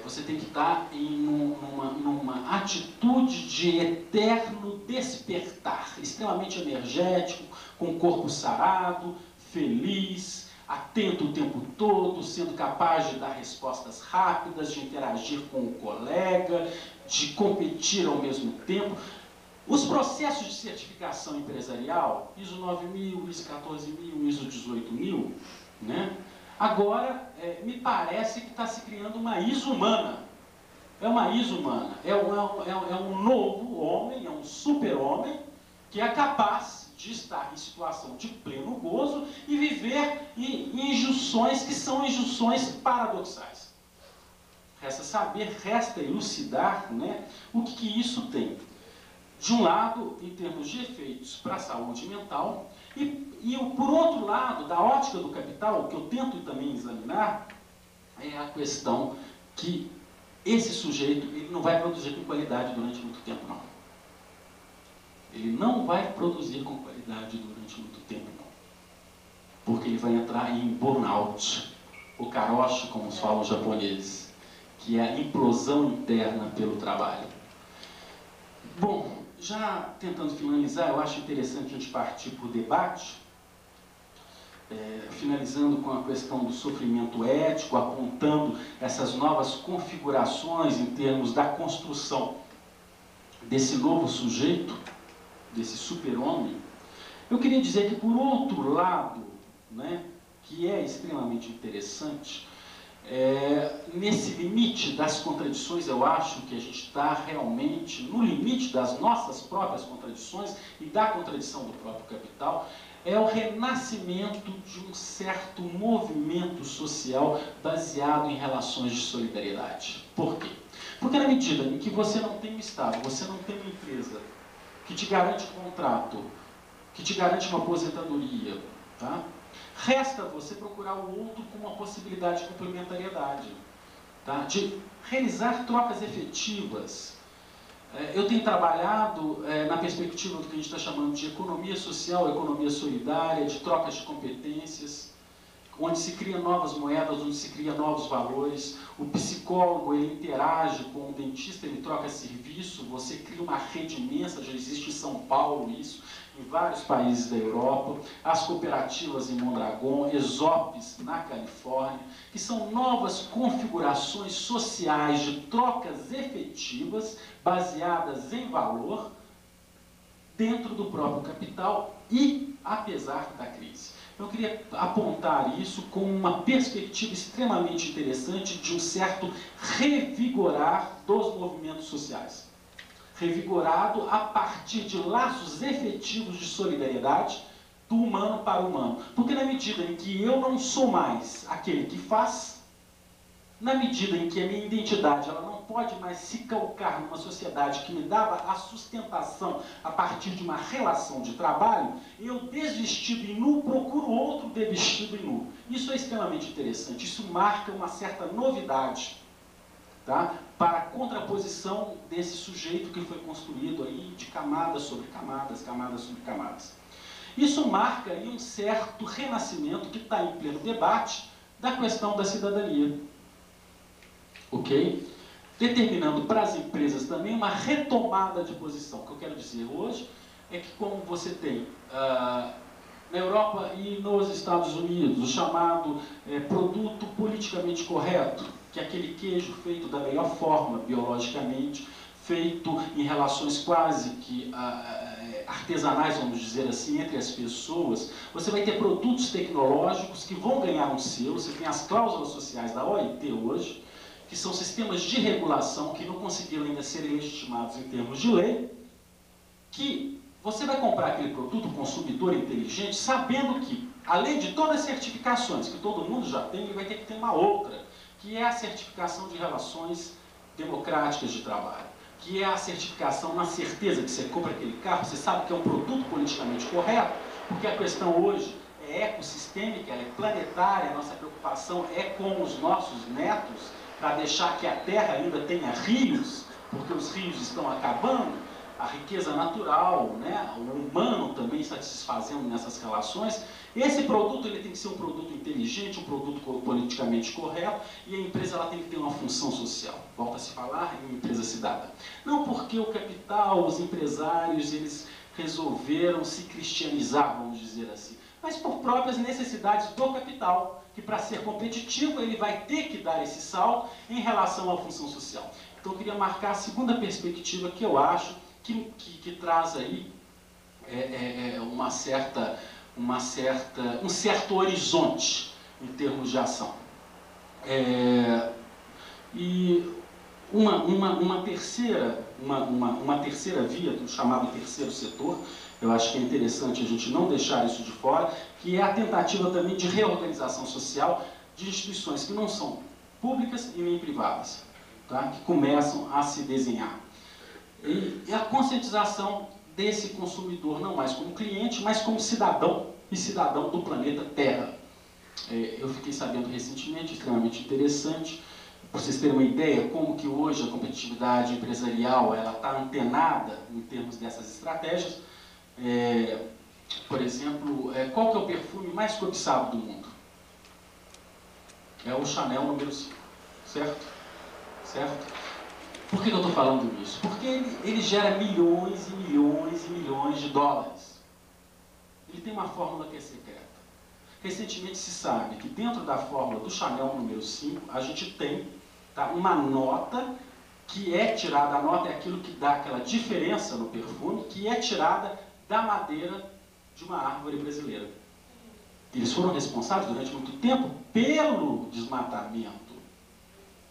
Você tem que estar numa atitude de eterno despertar, extremamente energético, com o corpo sarado, feliz, atento o tempo todo, sendo capaz de dar respostas rápidas, de interagir com o colega, de competir ao mesmo tempo. Os processos de certificação empresarial, ISO 9000, ISO 14000, ISO 18000, né? Agora, me parece que está se criando uma ISO humana. É uma ISO humana. É um novo homem, é um super-homem, que é capaz de estar em situação de pleno gozo e viver em injunções que são injunções paradoxais. Resta saber, resta elucidar, né, o que isso tem. De um lado, em termos de efeitos para a saúde mental, por outro lado, da ótica do capital, que eu tento também examinar, é a questão que esse sujeito ele não vai produzir com qualidade durante muito tempo, não. Ele não vai produzir com qualidade durante muito tempo, não. Porque ele vai entrar em burnout, o karoshi, como falam os japoneses, que é a implosão interna pelo trabalho. Bom, já tentando finalizar, eu acho interessante a gente partir para o debate, finalizando com a questão do sofrimento ético, apontando essas novas configurações em termos da construção desse novo sujeito, desse super-homem. Eu queria dizer que, por outro lado, né, que é extremamente interessante, nesse limite das contradições, eu acho que a gente está realmente no limite das nossas próprias contradições e da contradição do próprio capital, é o renascimento de um certo movimento social baseado em relações de solidariedade. Por quê? Porque na medida em que você não tem um Estado, você não tem uma empresa que te garante um contrato, que te garante uma aposentadoria, tá? Resta você procurar o outro com uma possibilidade de complementariedade, tá? De realizar trocas efetivas. Eu tenho trabalhado na perspectiva do que a gente está chamando de economia social, economia solidária, de trocas de competências, onde se cria novas moedas, onde se cria novos valores. O psicólogo ele interage com o dentista, ele troca serviço, você cria uma rede imensa, já existe em São Paulo isso, em vários países da Europa, as cooperativas em Mondragon, ESOPs na Califórnia, que são novas configurações sociais de trocas efetivas, baseadas em valor, dentro do próprio capital e apesar da crise. Eu queria apontar isso como uma perspectiva extremamente interessante de um certo revigorar dos movimentos sociais. Revigorado a partir de laços efetivos de solidariedade do humano para o humano. Porque na medida em que eu não sou mais aquele que faz, na medida em que a minha identidade ela não pode mais se calcar numa sociedade que me dava a sustentação a partir de uma relação de trabalho, eu desvestido e nu procuro outro desvestido e nu. Isso é extremamente interessante, isso marca uma certa novidade, tá? Para a contraposição desse sujeito que foi construído aí de camadas sobre camadas, camadas sobre camadas. Isso marca aí um certo renascimento que está em pleno debate da questão da cidadania. Ok? Determinando para as empresas também uma retomada de posição. O que eu quero dizer hoje é que como você tem na Europa e nos Estados Unidos o chamado produto politicamente correto, que é aquele queijo feito da melhor forma, biologicamente, feito em relações quase que artesanais, vamos dizer assim, entre as pessoas, você vai ter produtos tecnológicos que vão ganhar um selo. Você tem as cláusulas sociais da OIT hoje, que são sistemas de regulação que não conseguiram ainda serem legitimados em termos de lei, que você vai comprar aquele produto, consumidor inteligente, sabendo que, além de todas as certificações que todo mundo já tem, ele vai ter que ter uma outra, que é a certificação de relações democráticas de trabalho, que é a certificação na certeza que você compra aquele carro, você sabe que é um produto politicamente correto, porque a questão hoje é ecossistêmica, ela é planetária, a nossa preocupação é com os nossos netos, para deixar que a Terra ainda tenha rios, porque os rios estão acabando, a riqueza natural, né? O humano também está se desfazendo nessas relações. Esse produto ele tem que ser um produto inteligente, um produto politicamente correto, e a empresa ela tem que ter uma função social. Volta a se falar em uma empresa cidadã. Não porque o capital, os empresários, eles resolveram se cristianizar, vamos dizer assim, mas por próprias necessidades do capital, que para ser competitivo ele vai ter que dar esse salto em relação à função social. Então eu queria marcar a segunda perspectiva que eu acho que traz aí um certo horizonte em termos de ação. E uma terceira via, do chamado terceiro setor, eu acho que é interessante a gente não deixar isso de fora, que é a tentativa também de reorganização social de instituições que não são públicas e nem privadas. tá? Que começam a se desenhar. E a conscientização desse consumidor, não mais como cliente, mas como cidadão e cidadão do planeta Terra. Eu fiquei sabendo recentemente, extremamente interessante, para vocês terem uma ideia, como que hoje a competitividade empresarial está antenada em termos dessas estratégias. Por exemplo, qual que é o perfume mais cobiçado do mundo? É o Chanel número 5, certo? Certo? Por que eu estou falando isso? Porque ele gera milhões e milhões e milhões de dólares. Ele tem uma fórmula que é secreta. Recentemente se sabe que dentro da fórmula do Chanel número 5, a gente tem, tá, uma nota que é tirada, a nota é aquilo que dá aquela diferença no perfume, que é tirada da madeira de uma árvore brasileira. Eles foram responsáveis durante muito tempo pelo desmatamento.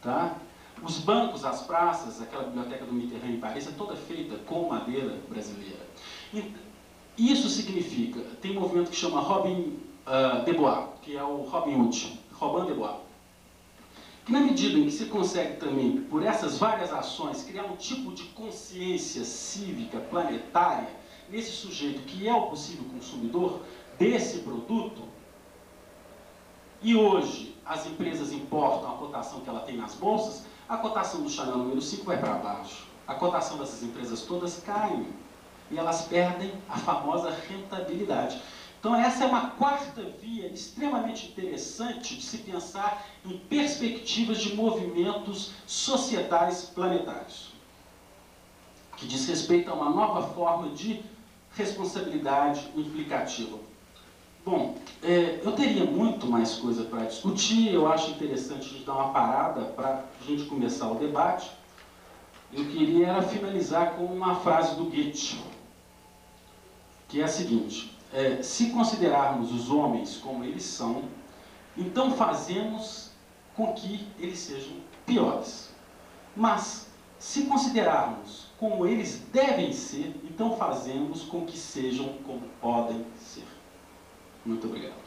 Tá? Os bancos, as praças, aquela biblioteca do Mitterrand em Paris, é toda feita com madeira brasileira. Isso significa, tem um movimento que chama Robin des Bois, que é o Robin Hood, Robin des Bois, que na medida em que se consegue também, por essas várias ações, criar um tipo de consciência cívica planetária nesse sujeito que é o possível consumidor desse produto, e hoje as empresas importam a cotação que ela tem nas bolsas, a cotação do Chanel número 5 vai para baixo, a cotação dessas empresas todas cai, e elas perdem a famosa rentabilidade. Então essa é uma quarta via extremamente interessante de se pensar em perspectivas de movimentos societais planetários, que diz respeito a uma nova forma de responsabilidade implicativa. Bom, eu teria muito mais coisa para discutir, eu acho interessante a gente dar uma parada para a gente começar o debate. Eu queria finalizar com uma frase do Goethe, que é a seguinte: se considerarmos os homens como eles são, então fazemos com que eles sejam piores. Mas, se considerarmos como eles devem ser, então fazemos com que sejam como podem ser. Muito obrigado.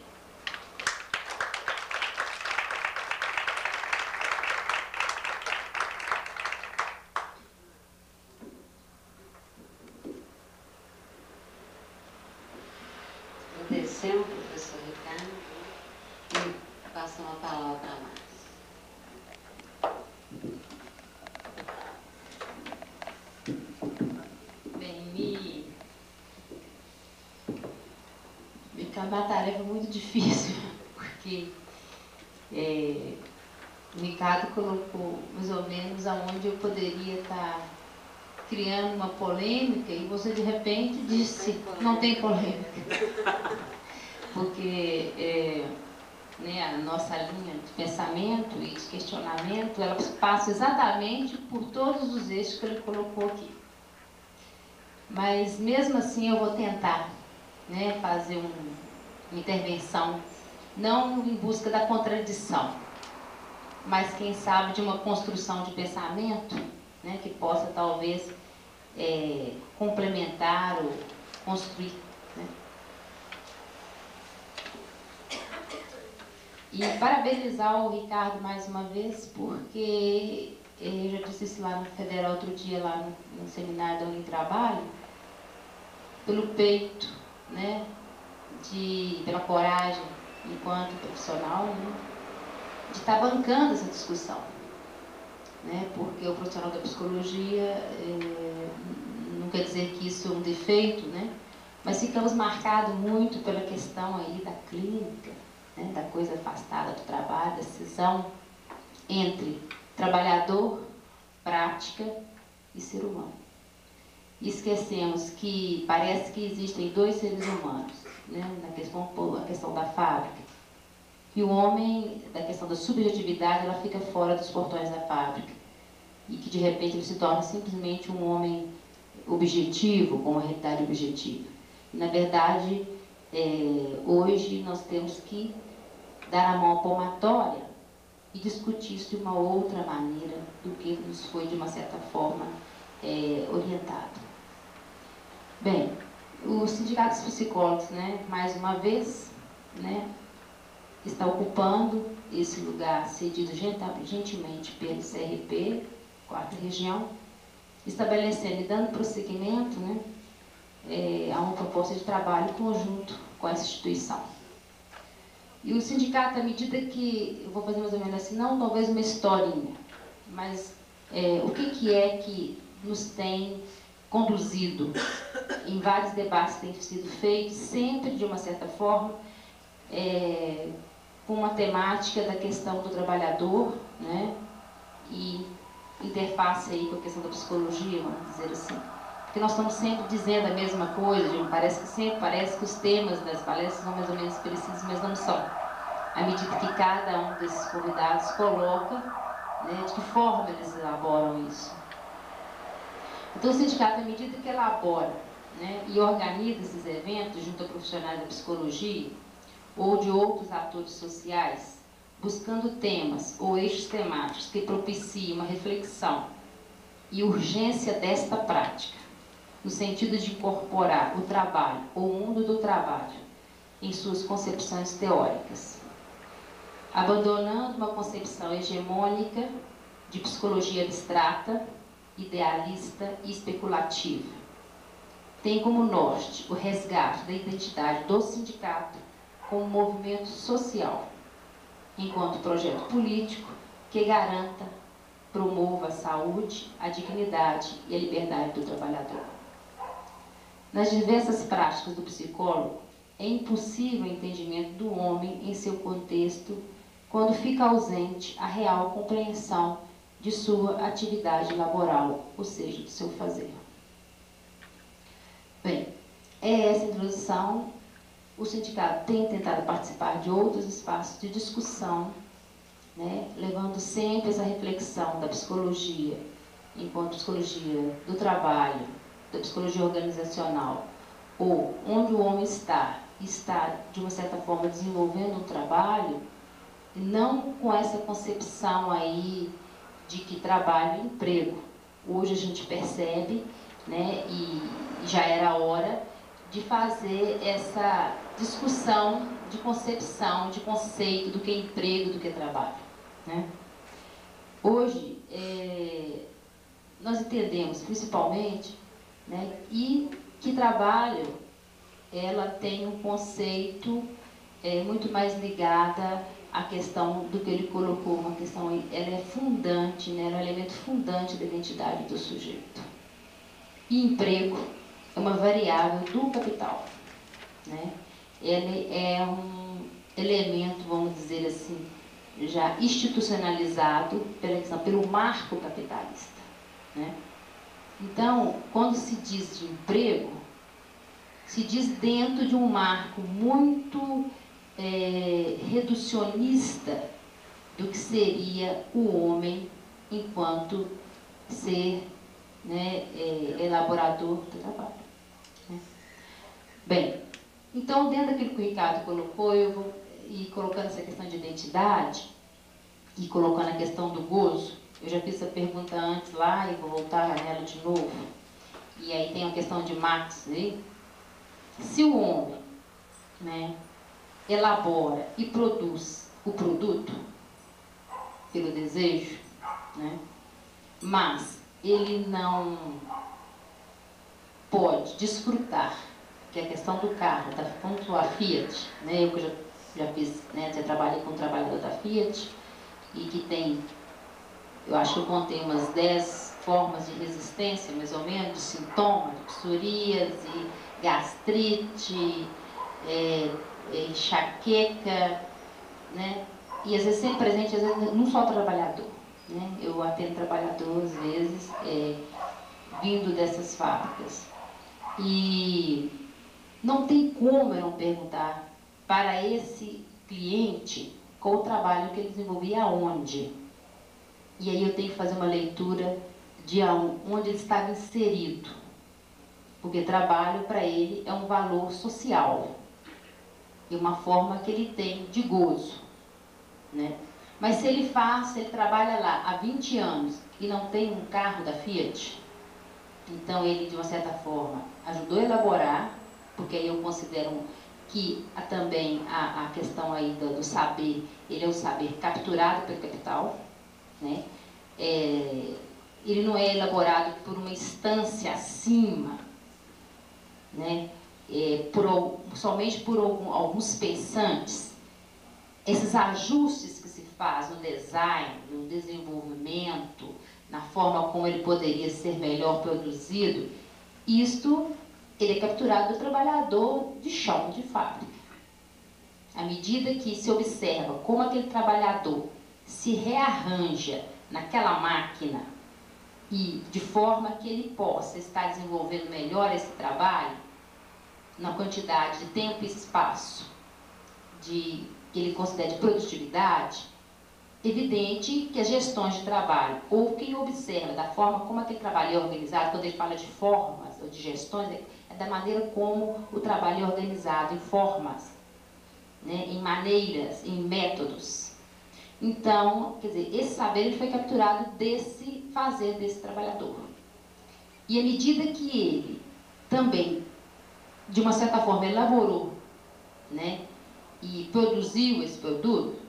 Agradecemos, professor Ricardo, e passamos a palavra para Márcia. Bem, me cabe uma tarefa muito difícil, porque o Ricardo colocou mais ou menos aonde eu poderia estar criando uma polêmica e você de repente disse, não tem polêmica. Porque a nossa linha de pensamento e de questionamento, ela passa exatamente por todos os eixos que ele colocou aqui. Mas mesmo assim eu vou tentar fazer uma intervenção, não em busca da contradição, mas quem sabe de uma construção de pensamento, que possa talvez complementar ou construir. E parabenizar o Ricardo mais uma vez, porque eu já disse isso lá no Federal outro dia, lá no seminário onde eu trabalho, pelo peito, pela coragem enquanto profissional, de estar bancando essa discussão. Porque o profissional da psicologia, não quer dizer que isso é um defeito, mas ficamos marcados muito pela questão aí da clínica, da coisa afastada do trabalho, da cisão entre trabalhador, prática e ser humano. E esquecemos que parece que existem dois seres humanos, a questão da fábrica. E o homem, da questão da subjetividade, ela fica fora dos portões da fábrica. E que de repente ele se torna simplesmente um homem objetivo, com uma realidade objetiva. E, na verdade, hoje nós temos que dar a mão à palmatória e discutir isso de uma outra maneira do que nos foi, de uma certa forma, orientado. Bem, o Sindicato dos Psicólogos, mais uma vez, está ocupando esse lugar cedido gentilmente pelo CRP, 4ª Região, estabelecendo e dando prosseguimento, né, a uma proposta de trabalho conjunto com essa instituição. E o sindicato, à medida que, eu vou fazer mais ou menos assim, não talvez uma historinha, mas o que é que nos tem conduzido em vários debates que têm sido feitos, sempre de uma certa forma, com uma temática da questão do trabalhador, né, e interface aí com a questão da psicologia, vamos dizer assim. Porque nós estamos sempre dizendo a mesma coisa, parece que os temas das palestras são mais ou menos precisos, mas não são. À medida que cada um desses convidados coloca, né, de que forma eles elaboram isso. Então o sindicato, à medida que elabora, né, e organiza esses eventos junto a profissionais da psicologia ou de outros atores sociais, buscando temas ou eixos temáticos que propiciem uma reflexão e urgência desta prática, no sentido de incorporar o trabalho, ou o mundo do trabalho, em suas concepções teóricas, abandonando uma concepção hegemônica de psicologia abstrata, idealista e especulativa. Tem como norte o resgate da identidade do sindicato como movimento social, enquanto projeto político que garanta, promova a saúde, a dignidade e a liberdade do trabalhador. Nas diversas práticas do psicólogo, é impossível o entendimento do homem em seu contexto quando fica ausente a real compreensão de sua atividade laboral, ou seja, do seu fazer. Bem, essa introdução. O sindicato tem tentado participar de outros espaços de discussão, né, levando sempre essa reflexão da psicologia, enquanto psicologia do trabalho, da psicologia organizacional, ou onde o homem está de uma certa forma desenvolvendo um trabalho, não com essa concepção aí de que trabalho é emprego. Hoje a gente percebe, né, e já era a hora de fazer essa discussão de concepção, de conceito do que é emprego, do que é trabalho, né? Hoje, nós entendemos, principalmente, né, e que trabalho, ela tem um conceito muito mais ligada à questão do que ele colocou, uma questão, ela é fundante, né, ela é um elemento fundante da identidade do sujeito. E emprego é uma variável do capital, né? Ele é um elemento, vamos dizer assim, já institucionalizado pelo marco capitalista, né? Então, quando se diz de emprego, se diz dentro de um marco muito reducionista do que seria o homem enquanto ser, né, elaborador do trabalho, né? Bem, então, dentro daquilo que o Ricardo colocou, e colocando essa questão de identidade, e colocando a questão do gozo, eu já fiz essa pergunta antes lá, e vou voltar nela de novo. E aí tem a questão de Marx aí. Se o homem, né, elabora e produz o produto pelo desejo, né, mas ele não pode desfrutar, que é a questão do carro, quanto a Fiat, né, eu que já fiz, né, já trabalhei com um trabalhador da Fiat, e que tem, eu acho que eu contei umas 10 formas de resistência, mais ou menos, de sintomas, de psoríase, gastrite, enxaqueca, né, e às vezes sempre presente, às vezes não só trabalhador, né, eu atendo trabalhador, às vezes, vindo dessas fábricas. E não tem como eu não perguntar para esse cliente qual o trabalho que ele desenvolvia aonde. E aí eu tenho que fazer uma leitura de onde ele estava inserido. Porque trabalho para ele é um valor social. E uma forma que ele tem de gozo, né? Mas se ele trabalha lá há 20 anos e não tem um carro da Fiat, então ele, de uma certa forma, ajudou a elaborar, porque aí eu considero que também a questão aí do saber, ele é o saber capturado pelo capital, né? ele não é elaborado por uma instância acima, né? Somente por alguns pensantes. Esses ajustes que se faz no design, no desenvolvimento, na forma como ele poderia ser melhor produzido, ele é capturado do trabalhador de chão, de fábrica. À medida que se observa como aquele trabalhador se rearranja naquela máquina e de forma que ele possa estar desenvolvendo melhor esse trabalho, na quantidade de tempo e espaço que ele considera de produtividade, evidente que as gestões de trabalho, ou quem observa da forma como aquele trabalho é organizado, quando ele fala de formas ou de gestões, é da maneira como o trabalho é organizado, em formas, né, em maneiras, em métodos. Então, quer dizer, esse saber ele foi capturado desse fazer desse trabalhador. E à medida que ele também, de uma certa forma, elaborou, né, e produziu esse produto,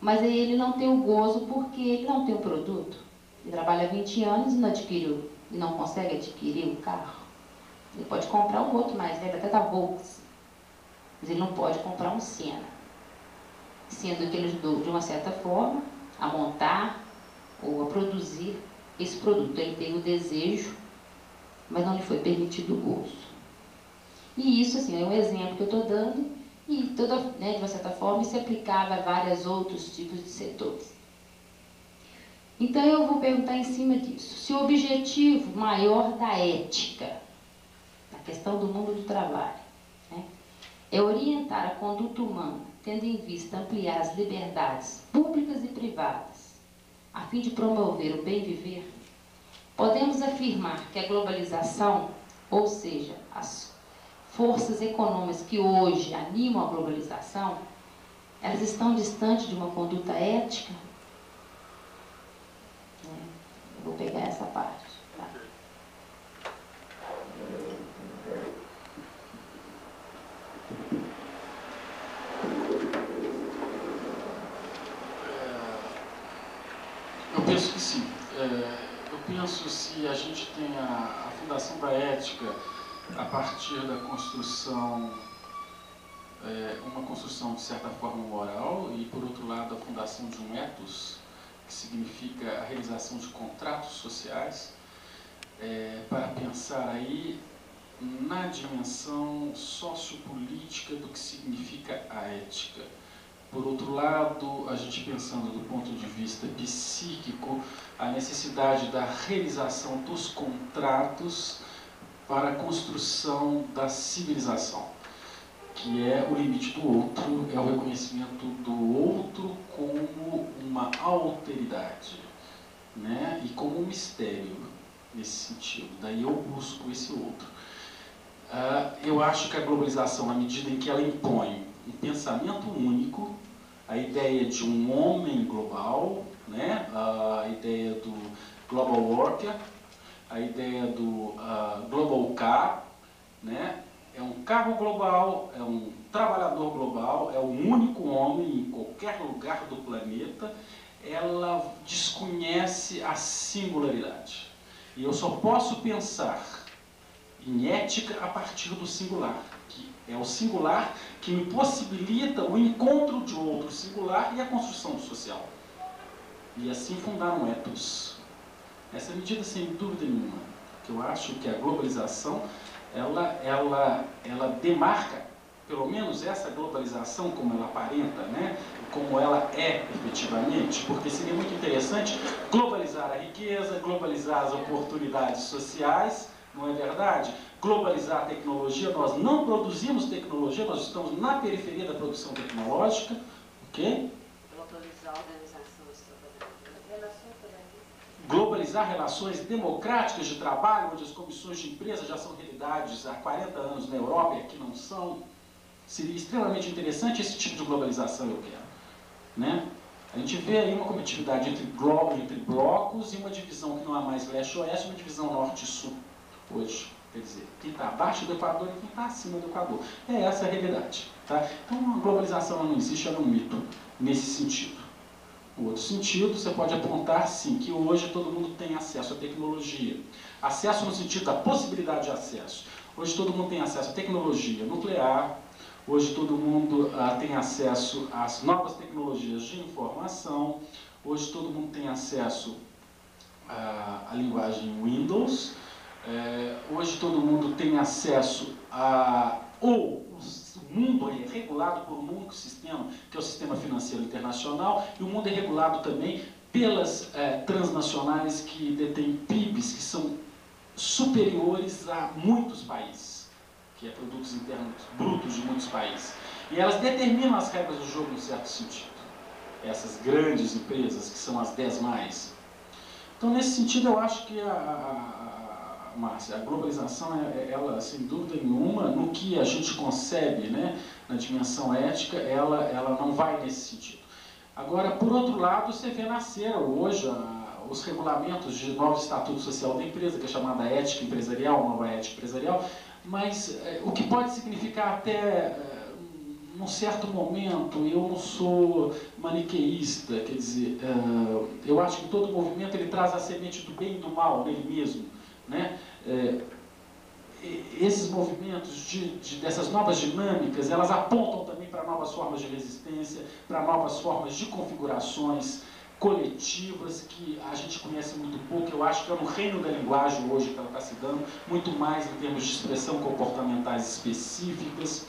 mas aí ele não tem o gozo porque ele não tem o produto. Ele trabalha 20 anos e não adquiriu, e não consegue adquirir o carro. Ele pode comprar um outro mais velho, até da Volkswagen, mas ele não pode comprar um Siena. Sendo que ele ajudou, de uma certa forma, a montar ou a produzir esse produto. Ele teve o desejo, mas não lhe foi permitido o gozo. E isso, assim, é um exemplo que eu estou dando, e né, de uma certa forma, se aplicava a vários outros tipos de setores. Então, eu vou perguntar em cima disso. Se o objetivo maior da ética, na questão do mundo do trabalho, né, é orientar a conduta humana, tendo em vista ampliar as liberdades públicas e privadas, a fim de promover o bem viver, podemos afirmar que a globalização, ou seja, as forças econômicas que hoje animam a globalização, elas estão distantes de uma conduta ética? Eu vou pegar essa parte. Tá? Eu penso que sim. Eu penso se a gente tem a fundação da ética a partir da construção, uma construção de certa forma moral, e por outro lado a fundação de um ethos, que significa a realização de contratos sociais, para pensar aí na dimensão sociopolítica do que significa a ética. Por outro lado, a gente pensando do ponto de vista psíquico, a necessidade da realização dos contratos para a construção da civilização, que é o limite do outro, é o reconhecimento do outro como uma alteridade, né? E como um mistério, nesse sentido. Daí eu busco esse outro. Eu acho que a globalização, na medida em que ela impõe um pensamento único, a ideia de um homem global, né? A ideia do global worker, a ideia do global car, né? É um carro global, é um trabalhador global, é um único homem em qualquer lugar do planeta. Ela desconhece a singularidade. E eu só posso pensar em ética a partir do singular, que é o singular que me possibilita o encontro de outro singular e a construção do social. E assim fundar um ethos. Nessa medida, sem dúvida nenhuma, que eu acho que a globalização, ela demarca, pelo menos essa globalização como ela aparenta, né? Como ela é efetivamente, porque seria muito interessante globalizar a riqueza, globalizar as oportunidades sociais, não é verdade? Globalizar a tecnologia, nós não produzimos tecnologia, nós estamos na periferia da produção tecnológica, ok? Globalizar a organização dos trabalhadores. Globalizar relações democráticas de trabalho, onde as comissões de empresa já são realidades há 40 anos na Europa e aqui não são. Seria extremamente interessante esse tipo de globalização, eu quero. Né? A gente vê aí uma competitividade entre blocos e uma divisão que não é mais leste-oeste, uma divisão norte-sul hoje. Quer dizer, quem está abaixo do Equador e quem está acima do Equador. É essa a realidade. Tá? Então a globalização não existe, ela é um mito nesse sentido. O outro sentido, você pode apontar, sim, que hoje todo mundo tem acesso à tecnologia. Acesso no sentido da possibilidade de acesso. Hoje todo mundo tem acesso à tecnologia nuclear, hoje todo mundo tem acesso às novas tecnologias de informação, hoje todo mundo tem acesso à linguagem Windows, hoje todo mundo tem acesso a... O mundo é regulado por um único sistema, que é o sistema financeiro internacional, e o mundo é regulado também pelas transnacionais que detêm PIBs que são superiores a muitos países, que é produtos internos brutos de muitos países. E elas determinam as regras do jogo em certo sentido. Essas grandes empresas, que são as 10 mais. Então, nesse sentido, eu acho que Márcia, a globalização, ela, sem dúvida nenhuma, no que a gente concebe, né, na dimensão ética, ela não vai nesse sentido. Agora, por outro lado, você vê nascer hoje os regulamentos de novo estatuto social da empresa, que é chamada ética empresarial, nova ética empresarial, mas o que pode significar até, num certo momento, eu não sou maniqueísta, quer dizer, eu acho que todo movimento ele traz a semente do bem e do mal nele mesmo, né? Esses movimentos dessas novas dinâmicas, elas apontam também para novas formas de resistência, para novas formas de configurações coletivas que a gente conhece muito pouco. Eu acho que é no reino da linguagem hoje que ela está se dando, muito mais em termos de expressão comportamentais específicas.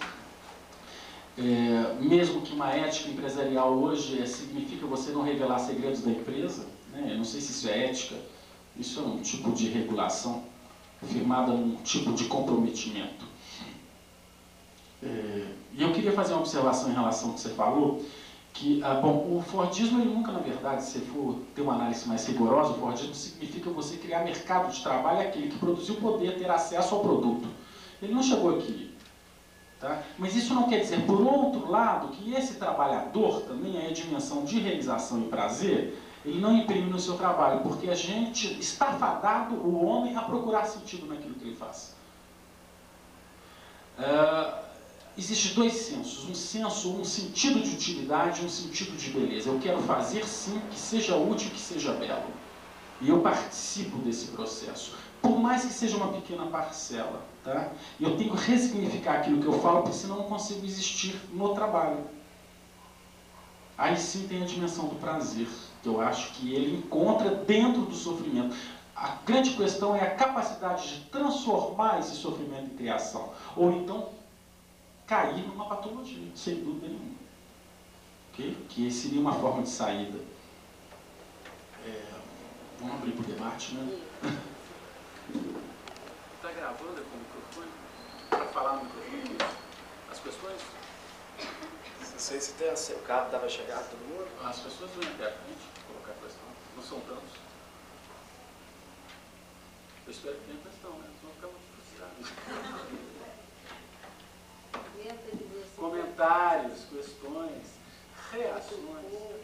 Mesmo que uma ética empresarial hoje significa você não revelar segredos da empresa, né? Eu não sei se isso é ética, isso é um tipo de regulação firmada num tipo de comprometimento. E eu queria fazer uma observação em relação ao que você falou, que, bom, o Fordismo, ele nunca, na verdade, se for ter uma análise mais rigorosa, o Fordismo significa você criar mercado de trabalho, aquele que produziu poder ter acesso ao produto. Ele não chegou aqui. Tá? Mas isso não quer dizer, por outro lado, que esse trabalhador também é a dimensão de realização e prazer, ele não imprime no seu trabalho, porque a gente está fadado, o homem, a procurar sentido naquilo que ele faz. Existem dois sensos, um sentido de utilidade e um sentido de beleza. Eu quero fazer, sim, que seja útil, que seja belo. E eu participo desse processo, por mais que seja uma pequena parcela. Tá? Eu tenho que ressignificar aquilo que eu falo, porque senão eu não consigo existir no trabalho. Aí sim tem a dimensão do prazer, que eu acho que ele encontra dentro do sofrimento. A grande questão é a capacidade de transformar esse sofrimento em criação, ou então cair numa patologia, sem dúvida nenhuma. Okay? Que seria uma forma de saída. Vamos abrir para o debate, né? Está gravando com o microfone? Para falar no microfone? As questões? Não sei se tem o carro dava chegado todo mundo. As pessoas vão até a frente colocar a questão. Não são tantos. Eu espero que tenha questão, né? Senão ficar muito frustrado. Comentários, questões, reações.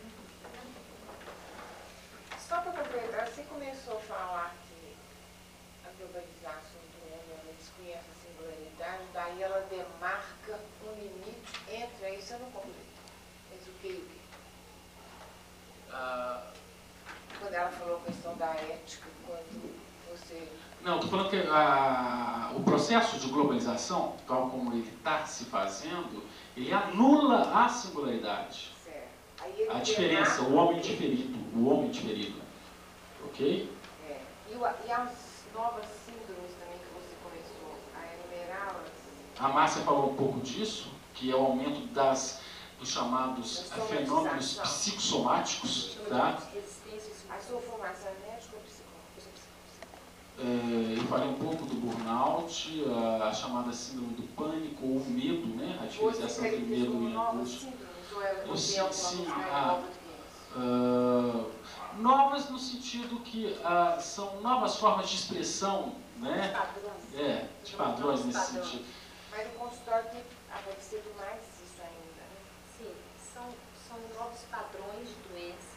Só para completar, você começou a falar que a globalização do mundo, ela desconhece a singularidade, daí ela demarca um limite entre, isso eu não completei, mas o que e o que? Quando ela falou a questão da ética, quando você... Não, estou falando que o processo de globalização, tal como ele está se fazendo, ele anula a singularidade. Certo. Aí A diferença, o homem diferido. Ok? E as novas síndromes também que você começou a enumerá-las? A Márcia falou um pouco disso, que é o aumento dos chamados fenômenos psicossomáticos. Tá? A sua formação é médica ou psicóloga? Eu falei um pouco do burnout, a chamada síndrome do pânico ou medo, né? A diferenciação entre medo e angústia. Novas no sentido que são novas formas de expressão, né? De padrões nesse sentido. Mas no consultório tem aparecido mais isso ainda, né? Sim, são novos padrões de doença,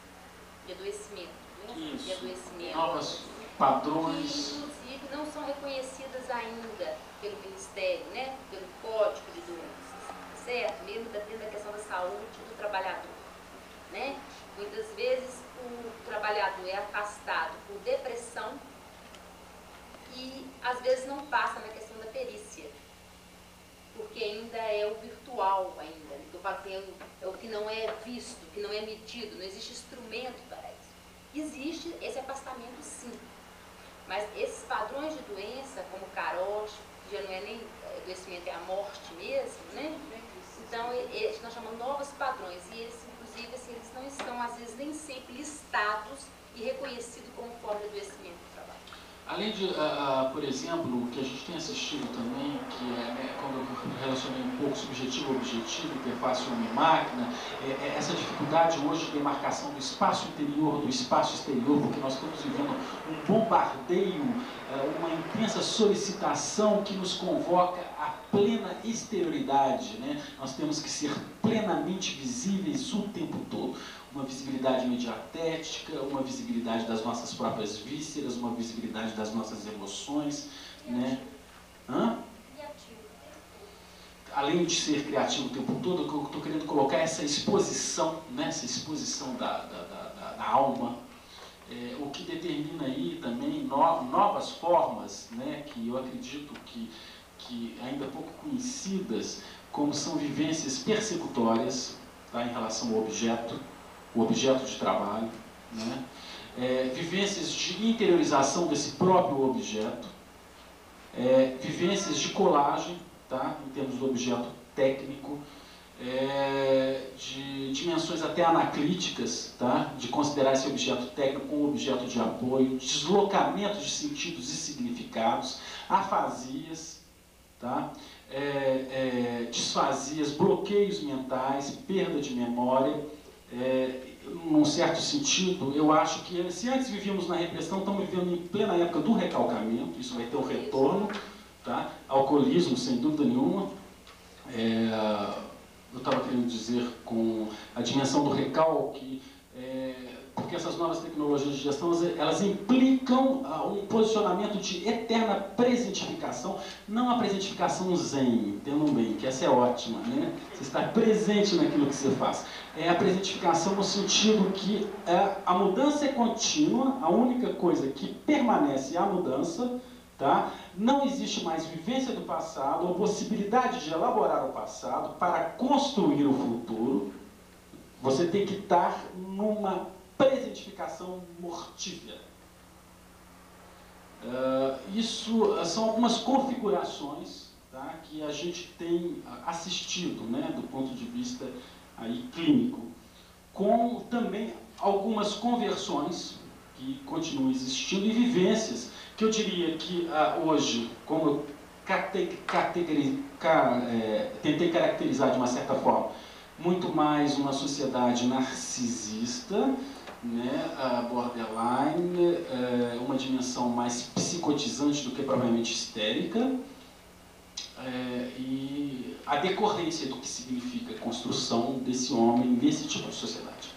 de adoecimento, né? Isso. De adoecimento. Novos padrões. Que, inclusive, não são reconhecidas ainda pelo Ministério, né? Pelo Código de Doenças, certo? Mesmo dentro da questão da saúde do trabalhador, né? Muitas vezes afastado por depressão e às vezes não passa na questão da perícia, porque ainda é o virtual ainda. Eu falo assim, é o que não é visto, que não é medido, não existe instrumento para isso. Existe esse afastamento sim, mas esses padrões de doença, como carote, que já não é nem adoecimento, é a morte mesmo, né? Então, nós chamamos novos padrões, e eles, inclusive, assim, eles não estão, às vezes, nem sempre listados e reconhecidos como forma de adoecimento do trabalho. Além de, por exemplo, o que a gente tem assistido também, que é, né, quando eu relacionei um pouco subjetivo-objetivo, interface homem-máquina, essa dificuldade hoje de demarcação do espaço interior do espaço exterior, porque nós estamos vivendo um bombardeio, uma intensa solicitação que nos convoca à plena exterioridade, né? Nós temos que ser plenamente visíveis o tempo todo. Uma visibilidade mediatética, uma visibilidade das nossas próprias vísceras, uma visibilidade das nossas emoções, né? Além de ser criativo o tempo todo, eu estou querendo colocar essa exposição, né? Essa exposição da alma, o que determina aí também novas formas, né? Que eu acredito que ainda pouco conhecidas, como são vivências persecutórias, tá? Em relação ao objeto, o objeto de trabalho, né? Vivências de interiorização desse próprio objeto, vivências de colagem, tá? Em termos do objeto técnico, de dimensões até anaclíticas, tá? De considerar esse objeto técnico como objeto de apoio, deslocamento de sentidos e significados, afasias, tá? Disfasias, bloqueios mentais, perda de memória. Num certo sentido, eu acho que se antes vivíamos na repressão, estamos vivendo em plena época do recalcamento, isso vai ter um retorno, tá? Alcoolismo, sem dúvida nenhuma. Eu estava querendo dizer com a dimensão do recalque, porque essas novas tecnologias de gestão, elas implicam um posicionamento de eterna presentificação, não a presentificação zen, entendam bem, que essa é ótima, né? Você está presente naquilo que você faz. É a presentificação no sentido que a mudança é contínua, a única coisa que permanece é a mudança, tá? Não existe mais vivência do passado, ou possibilidade de elaborar o passado para construir o futuro. Você tem que estar numa presentificação mortífera. Isso são algumas configurações, tá, que a gente tem assistido, né, do ponto de vista aí, clínico, com também algumas conversões que continuam existindo e vivências que eu diria que hoje, como eu tentei caracterizar de uma certa forma, muito mais uma sociedade narcisista, né, borderline, uma dimensão mais psicotizante do que propriamente histérica, e a decorrência do que significa a construção desse homem nesse tipo de sociedade.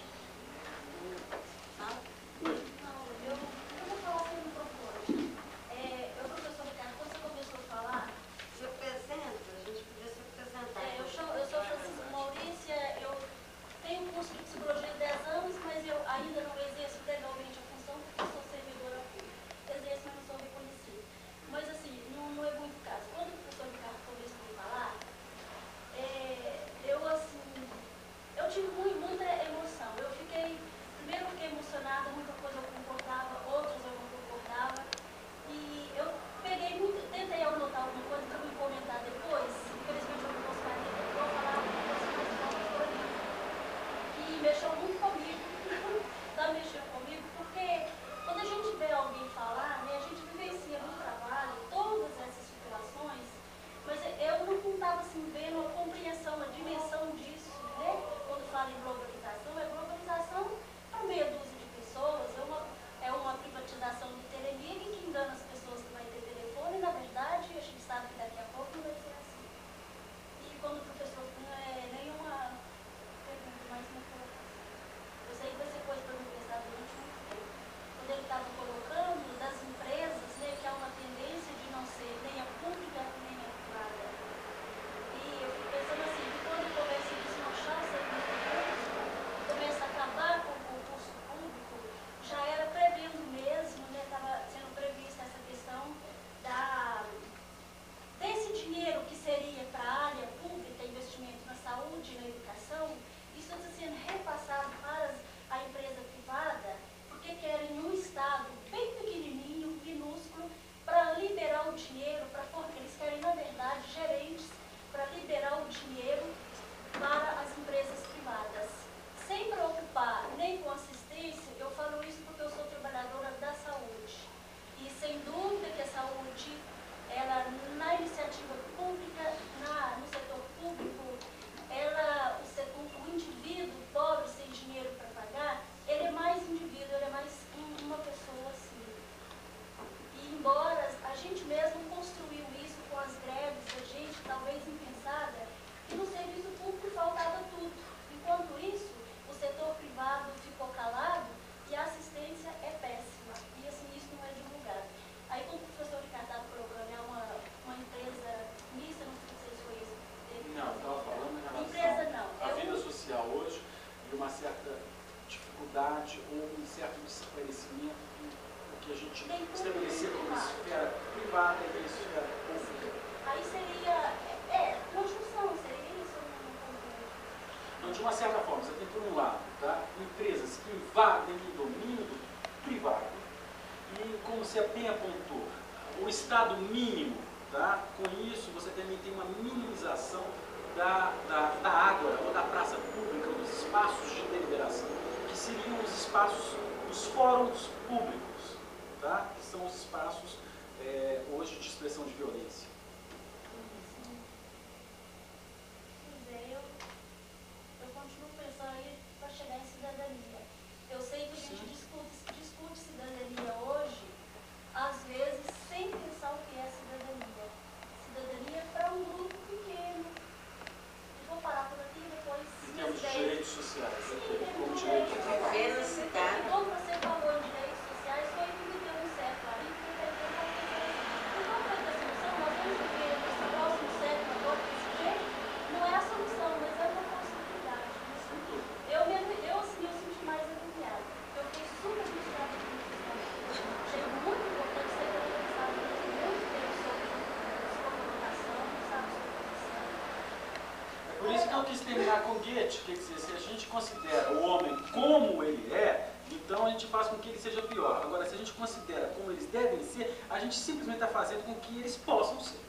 Já era previsto imaturidade ou um certo desesclarecimento do que a gente estabelecia como esfera privada e a esfera pública. Aí seria, uma junção, seria isso? Então, de uma certa forma, você tem por um lado, tá, empresas que invadem o domínio do privado e, como você bem apontou, o estado mínimo, tá, com isso você também tem uma minimização da ágora ou da praça pública, ou dos espaços de deliberação, que seriam os espaços, os fóruns públicos, tá, que são os espaços hoje de expressão de violência. Eu continuo pensando aí para chegar em cidadania. Eu sei que a gente discute cidadania hoje, às vezes, sem pensar o que é cidadania. Cidadania é para um grupo pequeno. Eu vou parar por aqui depois. Em termos de direitos sociais, sim, como direito ao trabalho. Viver na cidade. Quando você falou em direitos sociais, foi que me deu um certo aí, porque vai ter uma coisa. Então, foi da solução, nós vamos viver nesse próximo século agora desse jeito, não é a solução, mas é uma possibilidade. Eu senti mais aliviada. Eu fiquei super frustrada com isso. Achei muito importante ser conversado muito tempo sobre sua colocação, sabe, sua posição. É por isso que eu quis terminar com Goethe, quer dizer, se a gente considera o homem como ele é, então a gente faz com que ele seja pior. Agora, se a gente considera como eles devem ser, a gente simplesmente está fazendo com que eles possam ser.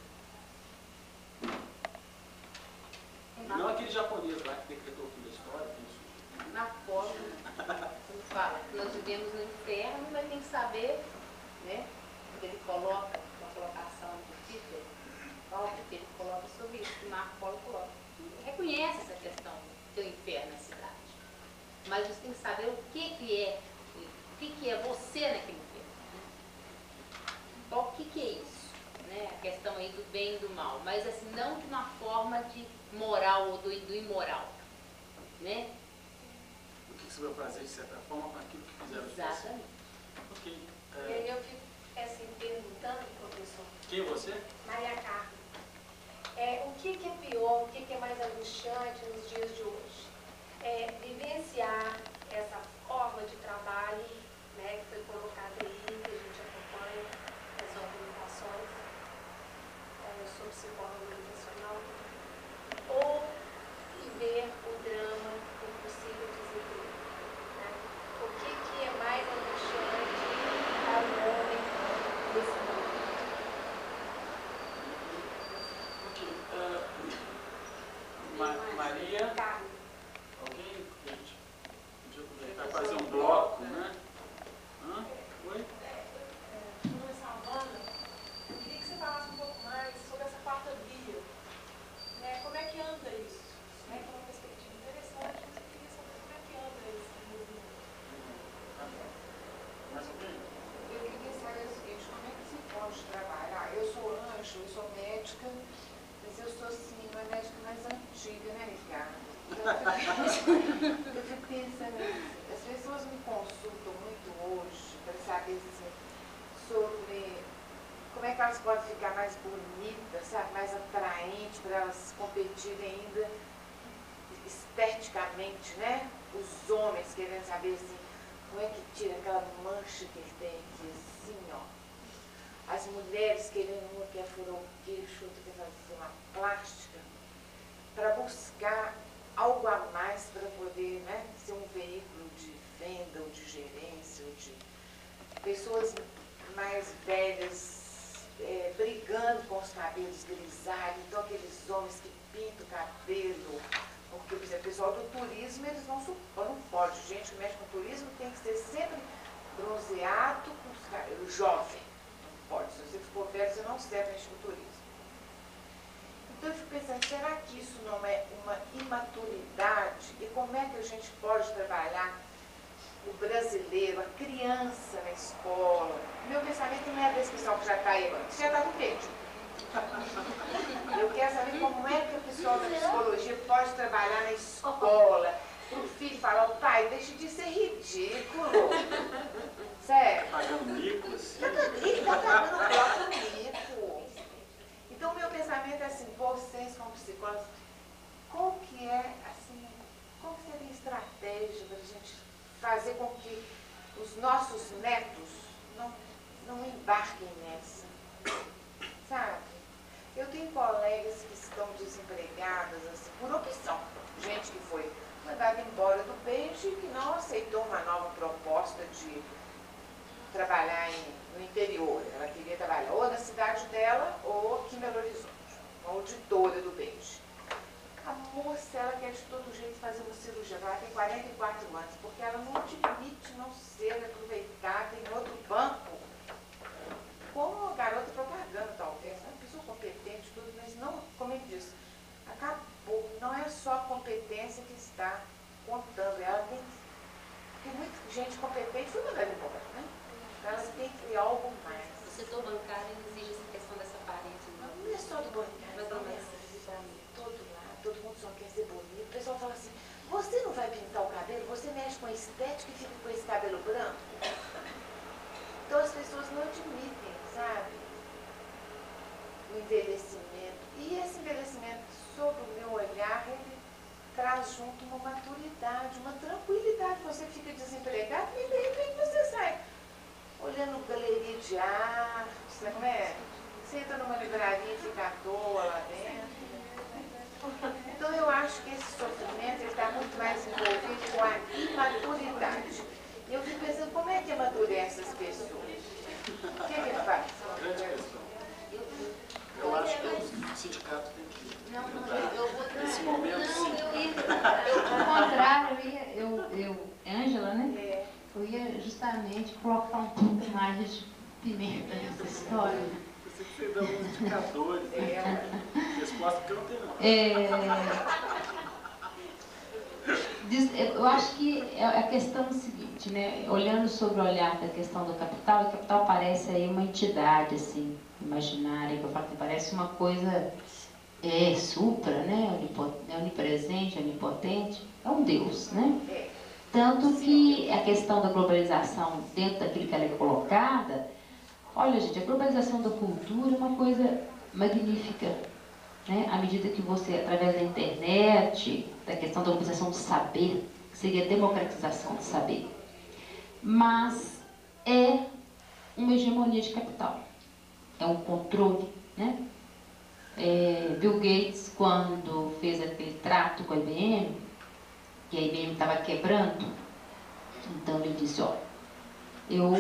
E não aquele japonês lá que decretou o fim da história, que isso. Na forma, como fala, que nós vivemos no inferno, mas tem que saber, né? Porque ele coloca, uma colocação de Peter, óbvio que ele coloca sobre isso, que Marco Polo coloca. Reconhece essa questão do inferno na cidade. Mas você tem que saber o que é você naquele inferno. Né? O que é isso? Né? A questão aí do bem e do mal. Mas assim, não de uma forma de moral ou do imoral. Né? O que você vai fazer, de certa forma, com aquilo que fizeram com você. Exatamente. Ok. E aí eu fico assim, perguntando, professor, Quem é você? Maria Carmen, o que é pior, o que é mais angustiante nos dias de hoje? Vivenciar essa forma de trabalho, né, que foi colocada aí, que a gente acompanha as organizações, eu sou psicóloga organizacional, ou viver o drama do possível desemprego, né? O que é mais angustiante para o homem desse mundo? Ok. Maria, Carmen. alguém? Gente, podia aproveitar e fazer um bloco, né? Hã? Oi? Professor Amanda, eu queria que você falasse um pouco mais sobre essa quarta via. Como é que anda isso? Que é uma perspectiva interessante, mas eu queria saber como é que anda esse movimento. Mais alguém? Eu queria saber o seguinte, como é que se pode trabalhar? Eu sou anjo, eu sou médica, mas eu sou assim, uma médica mais antiga, né, Ricardo? Eu fico pensando, as pessoas me consultam muito hoje para saber sobre como é que elas podem ficar mais bonitas, sabe, mais atraentes, para elas competirem ainda esteticamente, né? Os homens querendo saber assim, como é que tira aquela mancha que ele tem aqui, assim, ó. As mulheres querendo uma que furou o queixo, outra quer fazer uma plástica, para buscar algo a mais para poder, né, ser um veículo de venda ou de gerência, ou de pessoas mais velhas brigando com os cabelos grisalhos, então aqueles homens que pintam o cabelo, porque, por exemplo, o pessoal do turismo, eles não pode, gente que mexe com turismo tem que ser sempre bronzeado, com os cabelos jovem, não pode, se você for velho, você não serve mexer com turismo. Então eu fico pensando, será que isso não é uma imaturidade? E como é que a gente pode trabalhar o brasileiro, a criança na escola? Meu pensamento não é desse pessoal que já está aí agora, que já está no peito. Eu quero saber como é que o pessoal da psicologia pode trabalhar na escola, para o filho falar, pai, deixa de ser ridículo. Sério. Pagando mico, assim. Ele está pagando o próprio mico. Então, o meu pensamento é assim, vocês como psicólogos, qual que é, assim, qual que seria a estratégia para a gente fazer com que os nossos netos não embarquem nessa, sabe? Eu tenho colegas que estão desempregadas, assim, por opção. Gente que foi mandada embora do BEIJ e que não aceitou uma nova proposta de trabalhar no interior. Ela queria trabalhar ou na cidade dela ou aqui em Belo Horizonte, uma auditora do BEIJ. A moça, ela quer de todo jeito fazer uma cirurgia. Ela tem 44 anos, porque ela não admite não ser aproveitada em outro banco como uma garota propaganda, talvez, né? Uma pessoa competente, tudo, mas não, como ele disse, acabou. Não é só a competência que está contando. Ela tem, porque muita gente competente foi mandada embora, né? Ela tem que ter algo mais. O setor bancário exige essa questão dessa aparência. Não é só do bancário, não é todo lado, todo mundo só quer ser bonito. O pessoal fala assim, você não vai pintar o cabelo, você mexe com a estética e fica com esse cabelo branco? Então as pessoas não admitem, sabe, o envelhecimento. E esse envelhecimento, sob o meu olhar, ele traz junto uma maturidade, uma tranquilidade. Você fica desempregado e de repente você sai olhando galeria de arte, sabe como é? Você entra numa livraria e fica à toa lá dentro. Então eu acho que esse sofrimento está muito mais envolvido com a imaturidade. E eu fico pensando, como é que amadurece as pessoas? O que é que ele faz? Grande questão. Eu acho que o sindicato tem que nesse momento, sim. Ao contrário, Ângela, né? Eu ia justamente colocar um pouco mais de pimenta nessa história. Você que dá uns indicadores, né? Resposta que eu não tenho, não. Eu acho que a questão é a seguinte, né? Olhando sobre o olhar da questão do capital, o capital parece aí uma entidade assim, imaginária, que eu falo que parece uma coisa supra, né? Onipresente, onipotente, é um Deus, né? Tanto que a questão da globalização, dentro daquilo que ela é colocada, olha, gente, a globalização da cultura é uma coisa magnífica, né? À medida que você, através da internet, da questão da globalização do saber, que seria a democratização do saber, mas é uma hegemonia de capital, é um controle, né? Bill Gates, quando fez aquele trato com a IBM, que a IBM estava quebrando, então ele disse, ó, eu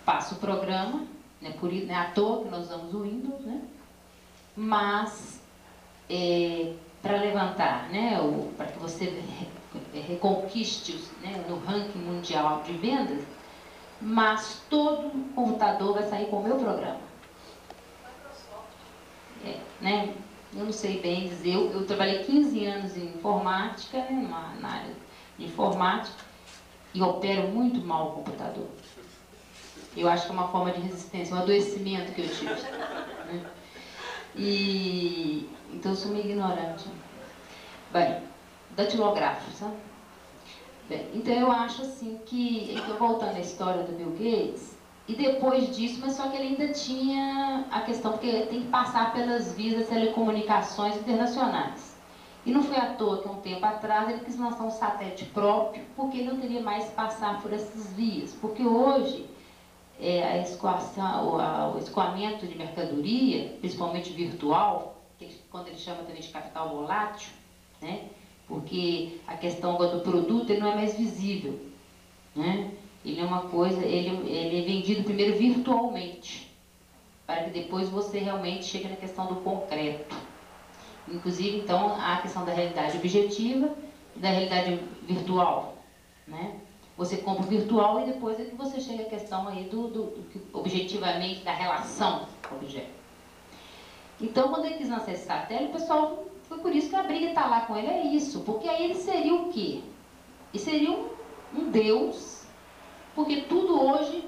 passo o programa, né, não é à toa que nós usamos o Windows, né, mas para levantar, né, para que você reconquiste né, no ranking mundial de vendas, mas todo computador vai sair com o meu programa. Né? Eu não sei bem dizer, eu trabalhei 15 anos em informática, né, na área de informática, e opero muito mal o computador. Eu acho que é uma forma de resistência, um adoecimento que eu tive. Né? Então eu sou meio ignorante. Bem, datilográfico, sabe? Bem, então eu acho assim que, voltando à história do Bill Gates, e depois disso, mas só que ele ainda tinha a questão, porque tem que passar pelas vias das telecomunicações internacionais. E não foi à toa que um tempo atrás ele quis lançar um satélite próprio, porque ele não teria mais que passar por essas vias. Porque hoje, o escoamento de mercadoria, principalmente virtual, quando ele chama também de capital volátil, né? Porque a questão agora do produto ele não é mais visível, né? Ele é uma coisa, ele é vendido primeiro virtualmente, para que depois você realmente chegue na questão do concreto. Inclusive, então, a questão da realidade objetiva e da realidade virtual, né? Você compra o virtual e depois é que você chega à questão aí objetivamente da relação com o objeto. Então, quando ele quis lançar esse satélite, o pessoal, foi por isso que a briga está lá com ele, é isso, porque aí ele seria o quê? Ele seria um Deus. Porque tudo hoje,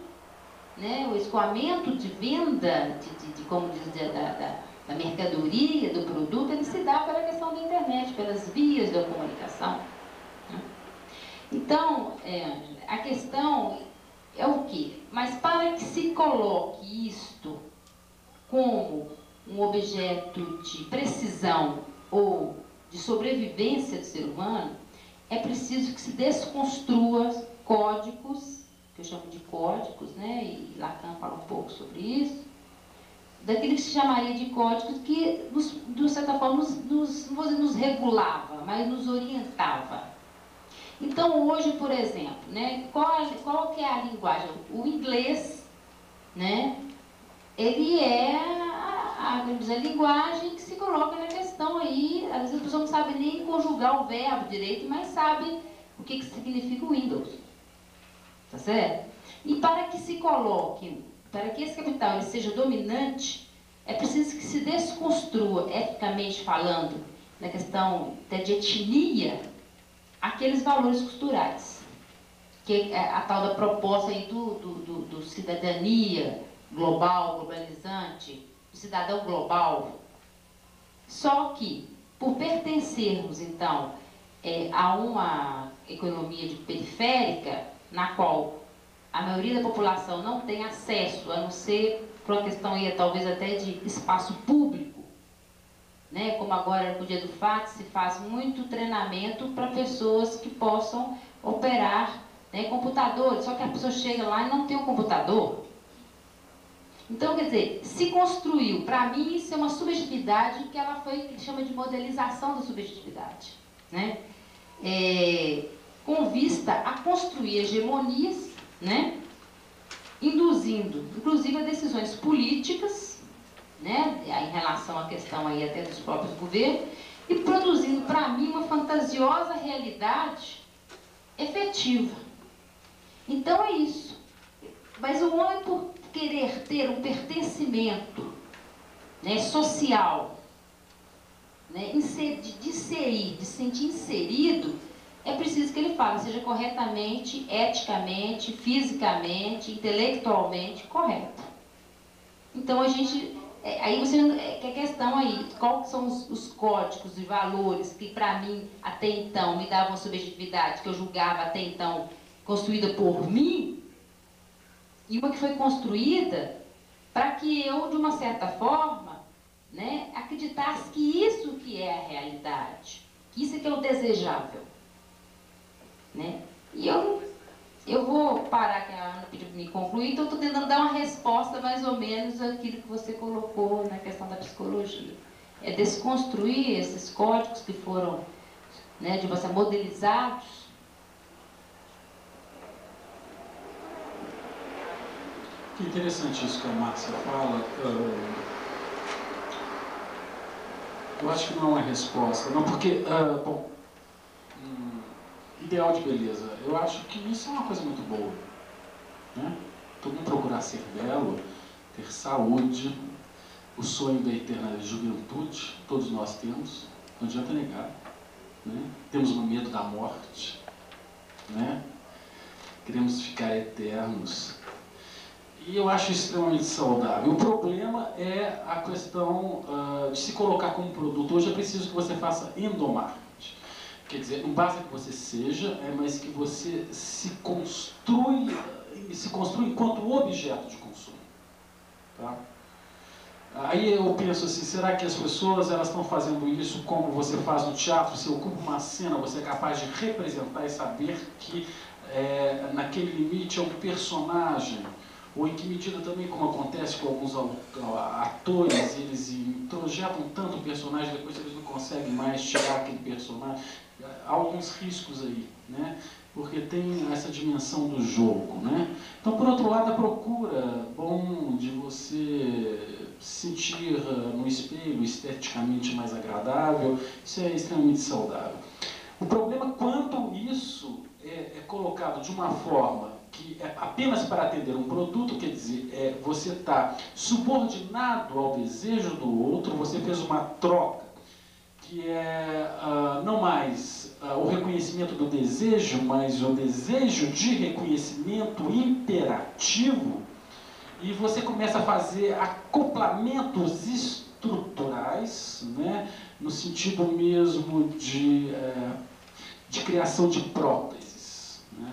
né, o escoamento de venda, como diz, da mercadoria, do produto, ele se dá pela questão da internet, pelas vias da comunicação. Né? Então, a questão é o quê? Mas para que se coloque isto como um objeto de precisão ou de sobrevivência do ser humano, é preciso que se desconstrua códigos, que eu chamo de códigos, né, e Lacan fala um pouco sobre isso, daquilo que se chamaria de códigos que, de certa forma, não vou dizer nos regulava, mas nos orientava. Então, hoje, por exemplo, né, qual que é a linguagem? O inglês, né, ele é a linguagem que se coloca na questão aí, às vezes a pessoa não sabe nem conjugar o verbo direito, mas sabe o que significa o Windows. Tá certo? E para que se coloque, para que esse capital ele seja dominante, é preciso que se desconstrua, eticamente falando, na questão de etnia, aqueles valores culturais. Que é a tal da proposta aí do cidadania global, globalizante, do cidadão global. Só que, por pertencermos, então, a uma economia periférica, na qual a maioria da população não tem acesso, a não ser por uma questão aí, talvez até de espaço público, né? Como agora no Dia do Fato se faz muito treinamento para pessoas que possam operar, né, computadores, só que a pessoa chega lá e não tem um computador. Então, quer dizer, se construiu, para mim isso é uma subjetividade que ela foi, que chama de modelização da subjetividade, né? Com vista a construir hegemonias, né, induzindo, inclusive, a decisões políticas, né, em relação à questão aí até dos próprios governos, e produzindo, para mim, uma fantasiosa realidade efetiva. Então é isso. Mas o homem, por querer ter um pertencimento, né, social, né, de inserir, de se sentir inserido, é preciso que ele fale, seja corretamente, eticamente, fisicamente, intelectualmente correto. Então a gente, aí você, que a questão aí, quais são os códigos e valores que para mim até então me davam uma subjetividade, que eu julgava até então construída por mim, e uma que foi construída para que eu, de uma certa forma, né, acreditasse que isso que é a realidade, que isso que é o desejável. Né? E eu vou parar, que a Ana pediu para me concluir, então eu estou tentando dar uma resposta mais ou menos àquilo que você colocou na questão da psicologia. É desconstruir esses códigos que foram, né, de você modelizados. Que interessante isso que a Márcia fala. Eu acho que não é uma resposta, não, porque, bom, ideal de beleza, eu acho que isso é uma coisa muito boa, né? Todo mundo procurar ser belo, ter saúde, o sonho da eterna juventude, todos nós temos, não adianta negar, né? Temos um medo da morte, né? Queremos ficar eternos, e eu acho extremamente saudável. O problema é a questão de se colocar como produto. Hoje é preciso que você faça endomarketing. Quer dizer, não basta que você seja, mas que você se construi enquanto objeto de consumo. Tá? Aí eu penso assim, será que as pessoas elas estão fazendo isso como você faz no teatro? Você ocupa uma cena, você é capaz de representar e saber que naquele limite é um personagem, ou em que medida também, como acontece com alguns atores, eles introjetam tanto o personagem, depois eles não conseguem mais tirar aquele personagem. Há alguns riscos aí, né? Porque tem essa dimensão do jogo, né? Então, por outro lado, a procura de você se sentir no espelho esteticamente mais agradável, isso é extremamente saudável. O problema quando isso é colocado de uma forma que é apenas para atender um produto, quer dizer, você está subordinado ao desejo do outro, você fez uma troca, que é não mais o reconhecimento do desejo, mas o desejo de reconhecimento imperativo, e você começa a fazer acoplamentos estruturais, né, no sentido mesmo de criação de próteses, né?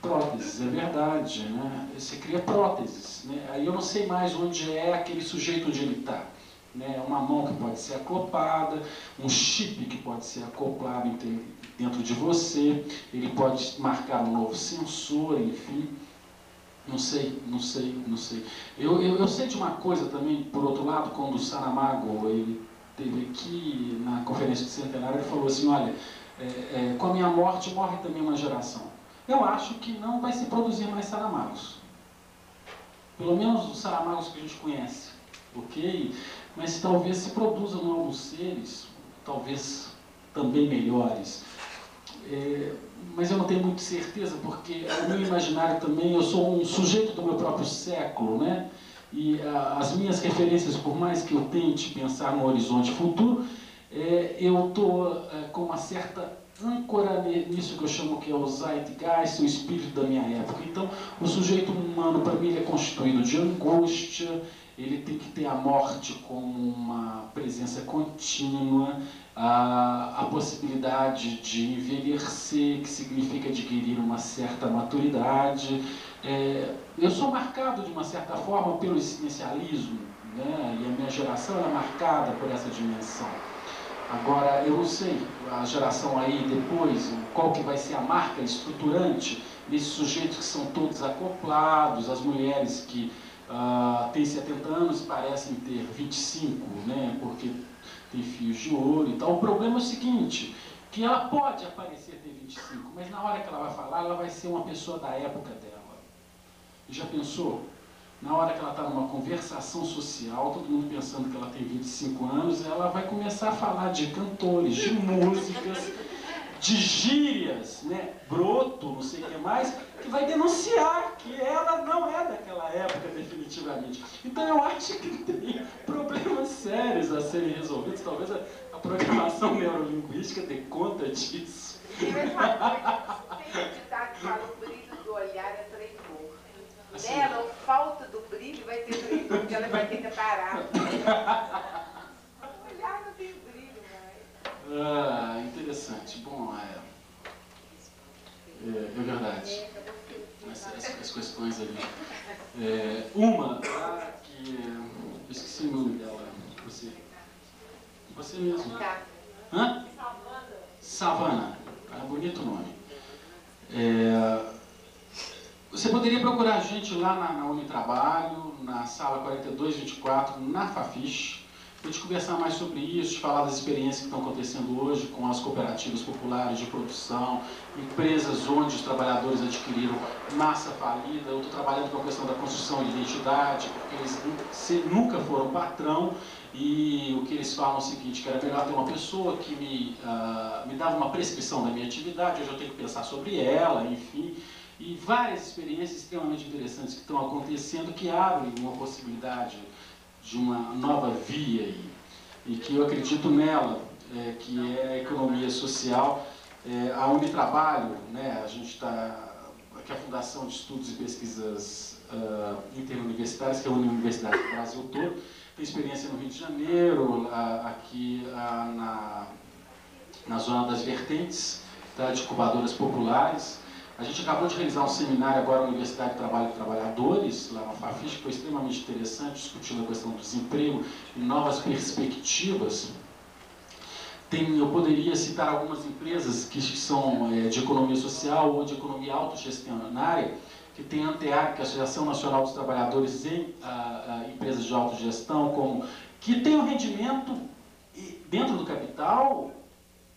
Próteses, é verdade, né? Você cria próteses, né? Aí eu não sei mais onde é aquele sujeito onde ele está, né? Uma mão que pode ser acoplada, um chip que pode ser acoplado dentro de você, ele pode marcar um novo sensor, enfim. Não sei. Eu sei de uma coisa também, por outro lado, quando o Saramago ele teve aqui na conferência de centenário, ele falou assim, olha, com a minha morte morre também uma geração. Eu acho que não vai se produzir mais Saramagos. Pelo menos os Saramagos que a gente conhece, ok? Mas talvez se produzam novos seres, talvez também melhores. Mas eu não tenho muita certeza, porque o meu imaginário também, eu sou um sujeito do meu próprio século, né? E as minhas referências, por mais que eu tente pensar no horizonte futuro, eu estou com uma certa âncora nisso que eu chamo que é o Zeitgeist, o espírito da minha época. Então, o sujeito humano, para mim, ele é constituído de angústia, ele tem que ter a morte como uma presença contínua, a possibilidade de envelhecer, que significa adquirir uma certa maturidade. Eu sou marcado, de uma certa forma, pelo existencialismo, né? E a minha geração é marcada por essa dimensão. Agora, eu não sei, a geração aí depois, qual que vai ser a marca estruturante desses sujeitos que são todos acoplados, as mulheres que têm 70 anos e parecem ter 25, né? Porque tem fios de ouro e tal. O problema é o seguinte, que ela pode aparecer ter 25, mas na hora que ela vai falar, ela vai ser uma pessoa da época dela. E já pensou? Na hora que ela está numa conversação social, todo mundo pensando que ela tem 25 anos, ela vai começar a falar de cantores, de músicas, de gírias, né? Broto, não sei o que mais, que vai denunciar que ela não é daquela época definitivamente. Então eu acho que tem problemas sérios a serem resolvidos, talvez a programação neurolinguística dê conta disso. Tem um ditado que fala o brilho do olhar é traidor. Nela, a falta do brilho vai ter traidor, porque ela vai ter catarata. O olhar não tem brilho mais. Interessante. Bom, é verdade. As questões ali. Uma, que eu esqueci o nome dela. Você mesmo. Hã? Savana. Bonito nome. Você poderia procurar a gente lá na Unitrabalho, na sala 4224, na Fafiche, para a gente conversar mais sobre isso, falar das experiências que estão acontecendo hoje com as cooperativas populares de produção, empresas onde os trabalhadores adquiriram massa falida. Eu estou trabalhando com a questão da construção de identidade, porque eles nunca foram patrão, e o que eles falam é o seguinte, que era melhor ter uma pessoa que me dava uma prescrição da minha atividade, hoje eu tenho que pensar sobre ela, enfim. E várias experiências extremamente interessantes que estão acontecendo, que abrem uma possibilidade de uma nova via aí, e que eu acredito nela, que é a economia social. A Unitrabalho, né, a gente está aqui, a Fundação de Estudos e Pesquisas Interuniversitárias, que é a Universidade do Brasil todo, tem experiência no Rio de Janeiro, aqui na Zona das Vertentes, tá, de incubadoras populares. A gente acabou de realizar um seminário agora na Universidade de Trabalho de Trabalhadores, lá na Fafiche, que foi extremamente interessante, discutindo a questão do desemprego e novas perspectivas. Eu poderia citar algumas empresas que são de economia social ou de economia autogestionária, que tem a ANTEAG, que é a Associação Nacional dos Trabalhadores em Empresas de Autogestão, que tem um rendimento dentro do capital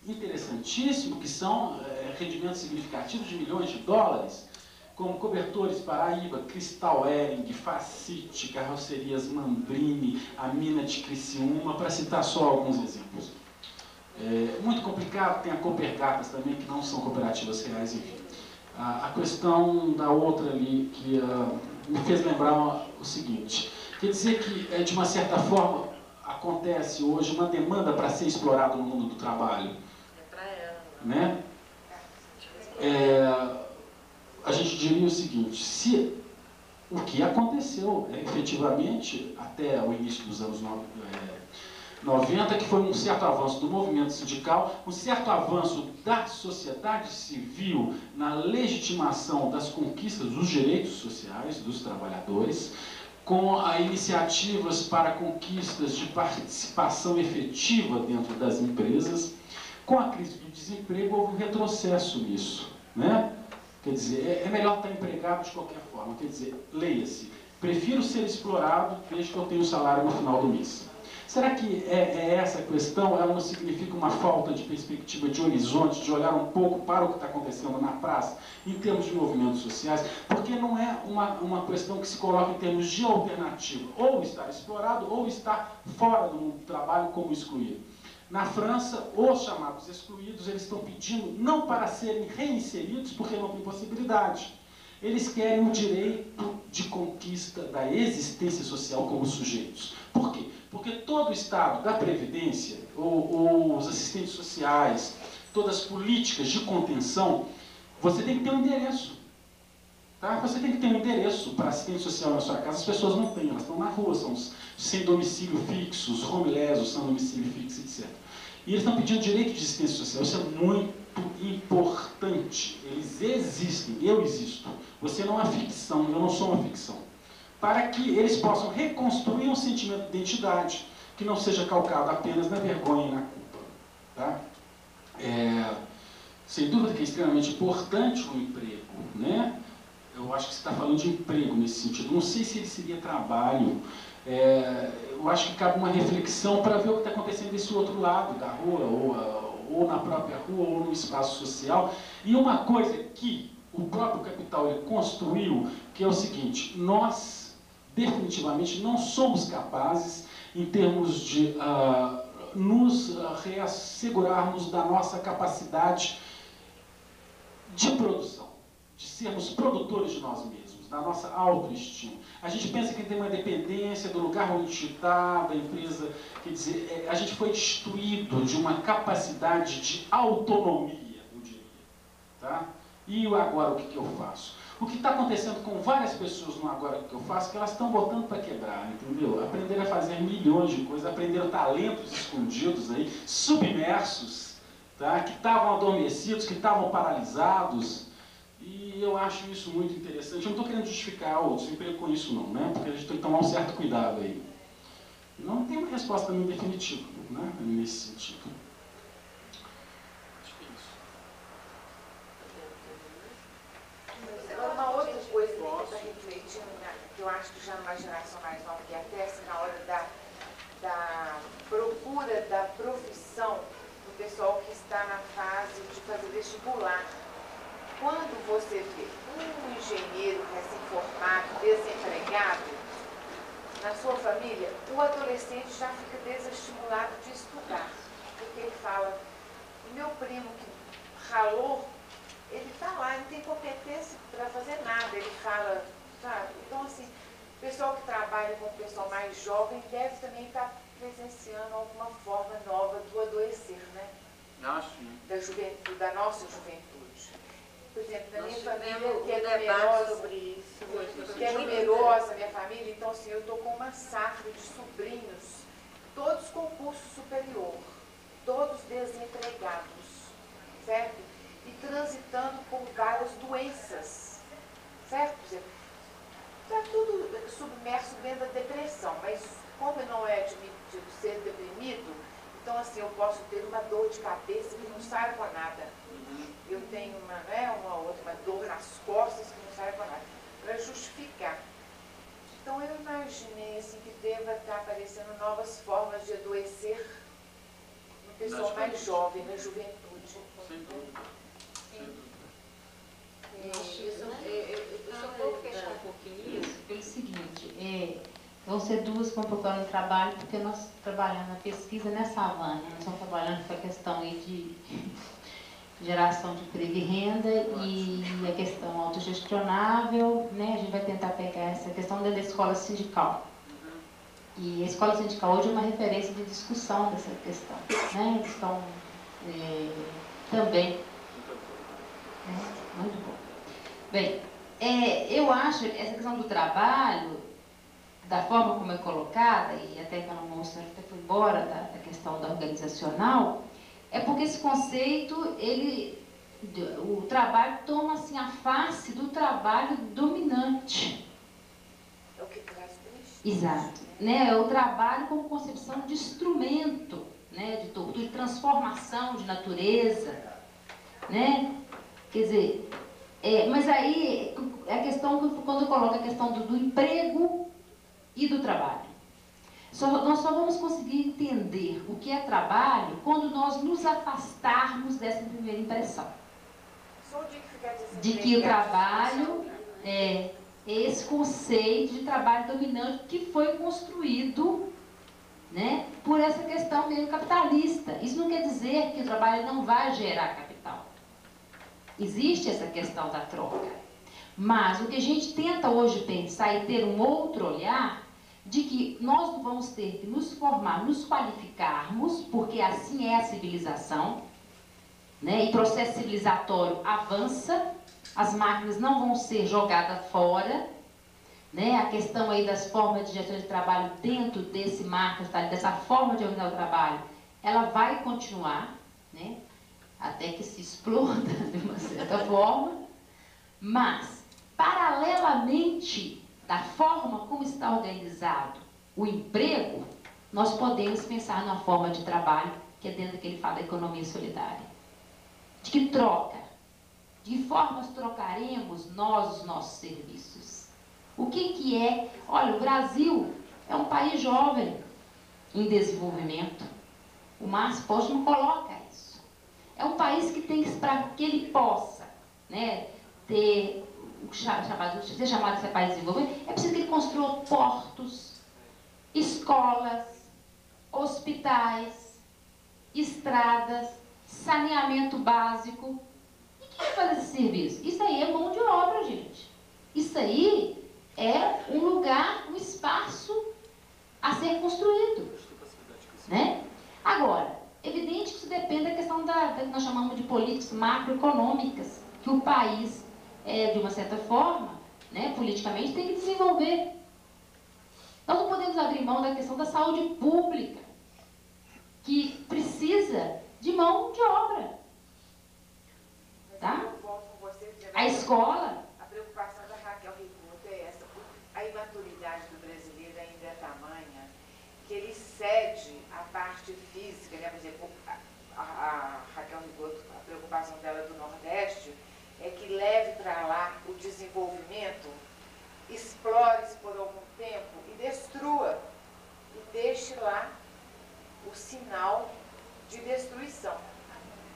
interessantíssimo, que são rendimentos significativos de milhões de dólares, como Cobertores Paraíba, Cristal Hering, Facite, Carrocerias Mambrini, a Mina de Criciúma, para citar só alguns exemplos. Muito complicado, tem a Copergatas também, que não são cooperativas reais, enfim. A questão da outra ali, que me fez lembrar o seguinte, quer dizer que, de uma certa forma, acontece hoje uma demanda para ser explorado no mundo do trabalho. Né? A gente diria o seguinte, se o que aconteceu efetivamente até o início dos anos 90, que foi um certo avanço do movimento sindical, um certo avanço da sociedade civil na legitimação das conquistas dos direitos sociais dos trabalhadores, com iniciativas para conquistas de participação efetiva dentro das empresas. Com a crise do desemprego, houve um retrocesso nisso, né? Quer dizer, é melhor estar empregado de qualquer forma. Quer dizer, leia-se, prefiro ser explorado desde que eu tenha um salário no final do mês. Será que essa questão, ela não significa uma falta de perspectiva, de horizonte, de olhar um pouco para o que está acontecendo na praça, em termos de movimentos sociais? Porque não é uma questão que se coloca em termos de alternativa, ou estar explorado, ou estar fora do mundo do trabalho como excluído. Na França, os chamados excluídos, eles estão pedindo não para serem reinseridos, porque não tem possibilidade. Eles querem o direito de conquista da existência social como sujeitos. Por quê? Porque todo o Estado da Previdência, ou os assistentes sociais, todas as políticas de contenção, você tem que ter um endereço. Tá? Você tem que ter um endereço para assistente social na sua casa. As pessoas não têm, elas estão na rua, são sem domicílio fixo, os homeless, os sem domicílio fixo, etc. E eles estão pedindo direito de existência social. Isso é muito importante. Eles existem, eu existo. Você não é ficção, eu não sou uma ficção. Para que eles possam reconstruir um sentimento de identidade que não seja calcado apenas na vergonha e na culpa. Tá? Sem dúvida que é extremamente importante o emprego, né? Eu acho que você está falando de emprego nesse sentido. Não sei se ele seria trabalho. Eu acho que cabe uma reflexão para ver o que está acontecendo desse outro lado da rua, ou na própria rua, ou no espaço social. E uma coisa que o próprio capital ele construiu, que é o seguinte: nós definitivamente não somos capazes, em termos de nos reassegurarmos da nossa capacidade de produção, de sermos produtores de nós mesmos, da nossa autoestima. A gente pensa que tem uma dependência do lugar onde está, da empresa, quer dizer, a gente foi destituído de uma capacidade de autonomia, eu diria. Tá? E agora o que eu faço? O que está acontecendo com várias pessoas no agora que eu faço, que elas estão botando para quebrar, entendeu? Aprenderam a fazer milhões de coisas, aprenderam talentos escondidos aí, submersos, tá? Que estavam adormecidos, que estavam paralisados. E eu acho isso muito interessante. Eu não estou querendo justificar o desemprego com isso não, né? Porque a gente tem que tomar um certo cuidado aí. Não tem uma resposta também definitiva, né? Nesse sentido. Uma outra coisa que está refletindo, que eu acho que já numa geração mais nova, que até assim, na hora da procura da profissão do pessoal que está na fase de fazer vestibular. Quando você vê um engenheiro recém-formado, desempregado, na sua família, o adolescente já fica desestimulado de estudar. Porque ele fala, o meu primo que ralou, ele está lá, ele não tem competência para fazer nada, ele fala, sabe? Então, assim, o pessoal que trabalha com o pessoal mais jovem deve também estar presenciando alguma forma nova do adoecer, né? Da juventude, da nossa juventude. Por exemplo, na minha família, que é numerosa, sobre isso. que é numerosa, minha família, então, assim, eu estou com uma safra de sobrinhos, todos com curso superior, todos desempregados, certo? E transitando por várias doenças, certo? Está tudo submerso dentro da depressão, mas como não é admitido ser deprimido, então assim, eu posso ter uma dor de cabeça que não sai com nada. Eu tenho uma dor nas costas que não sai com nada, para justificar. Então eu imaginei assim, que deva estar aparecendo novas formas de adoecer no pessoal mais jovem, na juventude. Sem dúvida. Eu só vou fechar um pouquinho isso. Pelo seguinte, vão ser duas que vão procurando trabalho, porque nós trabalhamos na pesquisa nessa Havana, nós estamos trabalhando com a questão aí de geração de emprego e renda e a questão autogestionável, né? A gente vai tentar pegar essa questão dentro da escola sindical. E a escola sindical hoje é uma referência de discussão dessa questão, né? Eles estão também... muito bom. Bem, eu acho essa questão do trabalho, da forma como é colocada, e até que a moça até foi embora da questão da organizacional, é porque esse conceito, o trabalho toma assim a face do trabalho dominante. É o que traz benefício. Exato. Né? O trabalho como concepção de instrumento, né? De tortura, de transformação de natureza, né? Quer dizer, mas aí é a questão, quando eu coloco a questão do emprego e do trabalho. Nós só vamos conseguir entender o que é trabalho quando nós nos afastarmos dessa primeira impressão. De que o trabalho é esse conceito de trabalho dominante que foi construído, né, por essa questão mesmo capitalista. Isso não quer dizer que o trabalho não vai gerar capital. Existe essa questão da troca. Mas o que a gente tenta hoje pensar e ter um outro olhar, de que nós vamos ter que nos formar, nos qualificarmos, porque assim é a civilização, né? E o processo civilizatório avança, as máquinas não vão ser jogadas fora, né? A questão aí das formas de gestão de trabalho dentro desse marco, dessa forma de organizar o trabalho, ela vai continuar, né? Até que se exploda de uma certa forma, mas, paralelamente da forma como está organizado o emprego, nós podemos pensar numa forma de trabalho que é dentro daquele fala da economia solidária. De que troca? De que formas trocaremos nós os nossos serviços? O que é? Olha, o Brasil é um país jovem em desenvolvimento. O Márcio Post não coloca isso. É um país que tem que, para que ele possa, né, ser chamado de ser país desenvolvido, é preciso que ele construa portos, escolas, hospitais, estradas, saneamento básico. E quem vai fazer esse serviço? Isso aí é mão de obra, gente. Isso aí é um lugar, um espaço a ser construído, né? Agora, evidente que isso depende da questão da que nós chamamos de políticas macroeconômicas, que o país, de uma certa forma, né, politicamente, tem que desenvolver. Nós não podemos abrir mão da questão da saúde pública, que precisa de mão de obra. Tá? A escola. A preocupação da Raquel Rigoto é essa. A imaturidade do brasileiro ainda é tamanha que ele cede a parte física, né? Por exemplo, a Raquel Rigoto, a preocupação dela do Nordeste é que leve para lá o desenvolvimento, explore-se por algum tempo e destrua, e deixe lá o sinal de destruição.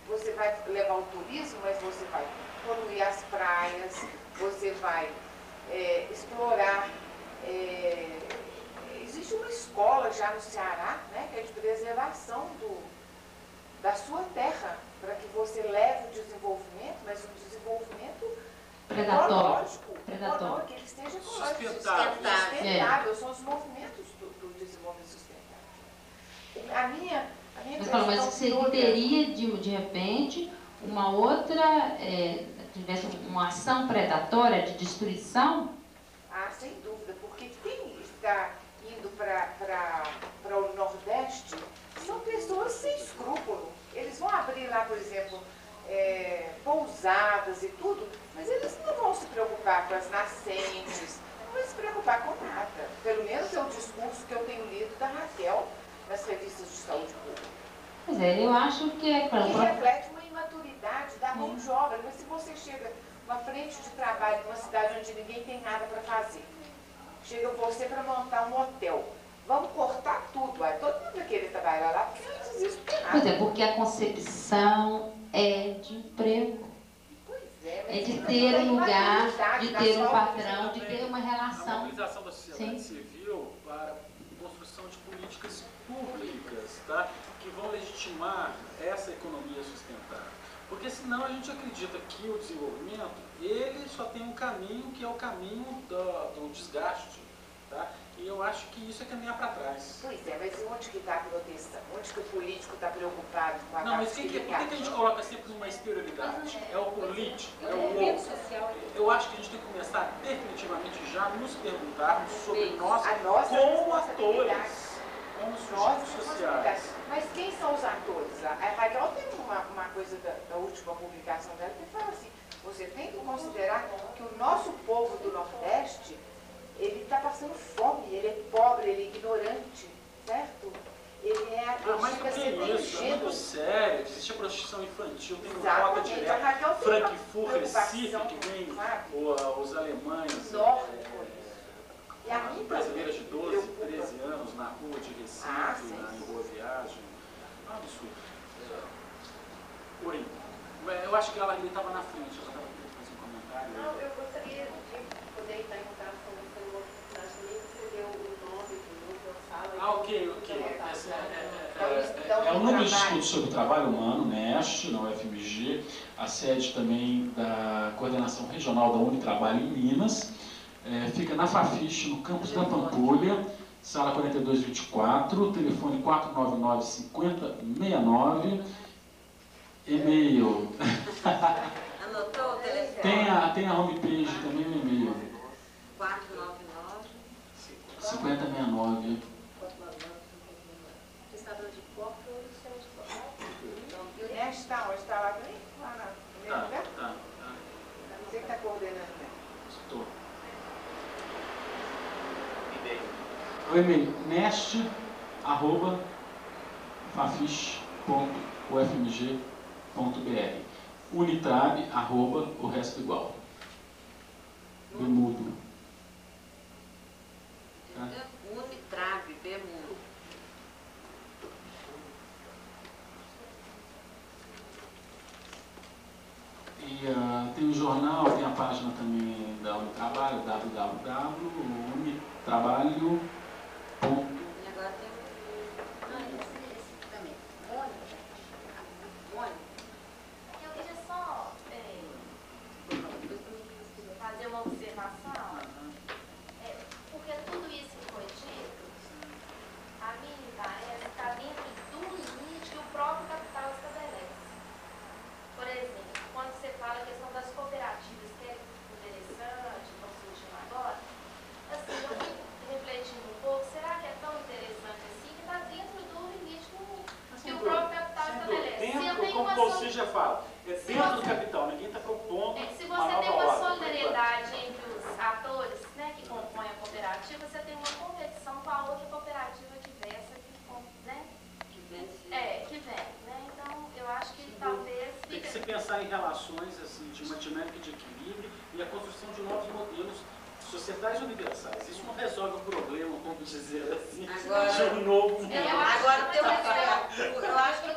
Você vai levar o turismo, mas você vai poluir as praias, você vai explorar. Existe uma escola já no Ceará, né, que é de preservação da sua terra, para que você leve o desenvolvimento, mas um desenvolvimento ecológico, que ele seja sustentável. São os movimentos do desenvolvimento sustentável. A minha mas você teria, de repente, uma outra, tivesse uma ação predatória de destruição? Ah, sem dúvida, porque quem está indo para o Nordeste são pessoas sem escrúpulo. Eles vão abrir lá, por exemplo, pousadas e tudo, mas eles não vão se preocupar com as nascentes, não vão se preocupar com nada. Pelo menos é o discurso que eu tenho lido da Raquel nas revistas de saúde pública. Pois é, eu acho que é para e reflete uma imaturidade da mão de obra. Mas se você chega numa frente de trabalho numa cidade onde ninguém tem nada para fazer, chega você para montar um hotel, vamos cortar tudo, aí todo mundo vai querer trabalhar lá porque não existe nada. Pois é, porque a concepção é de emprego. É de ter um lugar, de ter um patrão, de ter uma relação. A mobilização da sociedade civil para a construção de políticas públicas, tá? Que vão legitimar essa economia sustentável. Porque senão a gente acredita que o desenvolvimento, ele só tem um caminho, que é o caminho do desgaste, tá? E eu acho que isso é caminhar para trás. Pois é, mas onde que está a proteção? Onde que o político está preocupado com a Não, mas por que a gente coloca sempre numa exterioridade? É o político, é o outro. Eu acho que a gente tem que começar definitivamente já nos perguntarmos sobre nós como atores, como sujeitos sociais. Mas quem são os atores? A Raquel tem uma coisa da última publicação dela que fala assim, você tem que considerar que o nosso povo do Nordeste ele está passando fome, ele é pobre, ele é ignorante, certo? Ele é Mas chega a o que ser é isso? É dirigido. muito sério. Existe a prostituição infantil, tem rota Exatamente. A direta. Raquel tem Frankfurt, uma Recife, preocupação, que vem sabe? os alemães. Enorme com isso. E a As mim brasileiras de 12, preocupa. 13 anos na rua de Recife, Sim, em Boa Viagem. Absurdo. Porém, eu acho que ela estava na frente, ela estava querendo fazer um comentário. Não, eu gostaria de poder estar em contato com você no outro comigo, você deu o nome do núcleo, sala. Ok. Então, É o Núcleo de Estudos sobre o Trabalho Humano, NEST, na UFMG, a sede também da Coordenação Regional da Unitrabalho em Minas, fica na Fafiche, no campus da Pampulha, sala 4224, telefone 499-5069, e-mail. Anotou o telefone? Tem a homepage também no e-mail. 499. 5069. Você está falando de porta ou do céu de porta? Está lá também? Lá no mesmo lugar? Tá. Você que está coordenando, né? Estou. O e-mail nest@fafiche.ufmg.br, unitrab, o resto igual. Bemudo. Tá? Unitrab, Bemudo. E tem o jornal, tem a página também da Unitrabalho, www.unitrabalho.com. E agora tem Esse também. Mônica. Eu queria só fazer uma observação, porque tudo isso que foi dito, a mim me parece que está dentro do limite que o próprio capital estabelece. Por exemplo, quando você fala a questão das cooperativas, que é interessante, estão surgindo agora, assim, eu fico refletindo um pouco, será que é tão interessante assim, que está dentro do limite que o próprio capital estabelece? Se eu Dentro, tenho como uma você já fala, dentro do capital, ninguém está propondo se uma você nova tem uma ordem. solidariedade entre os atores, né, que compõem a cooperativa, você tem uma competição com a outra cooperativa diversa que vem, né? Então, eu acho que talvez... Tem que se pensar em relações assim, de uma dinâmica de equilíbrio e a construção de novos modelos societais universais. Isso não resolve o problema, vamos dizer assim, Agora- de um novo mundo. Agora tem uma eu acho que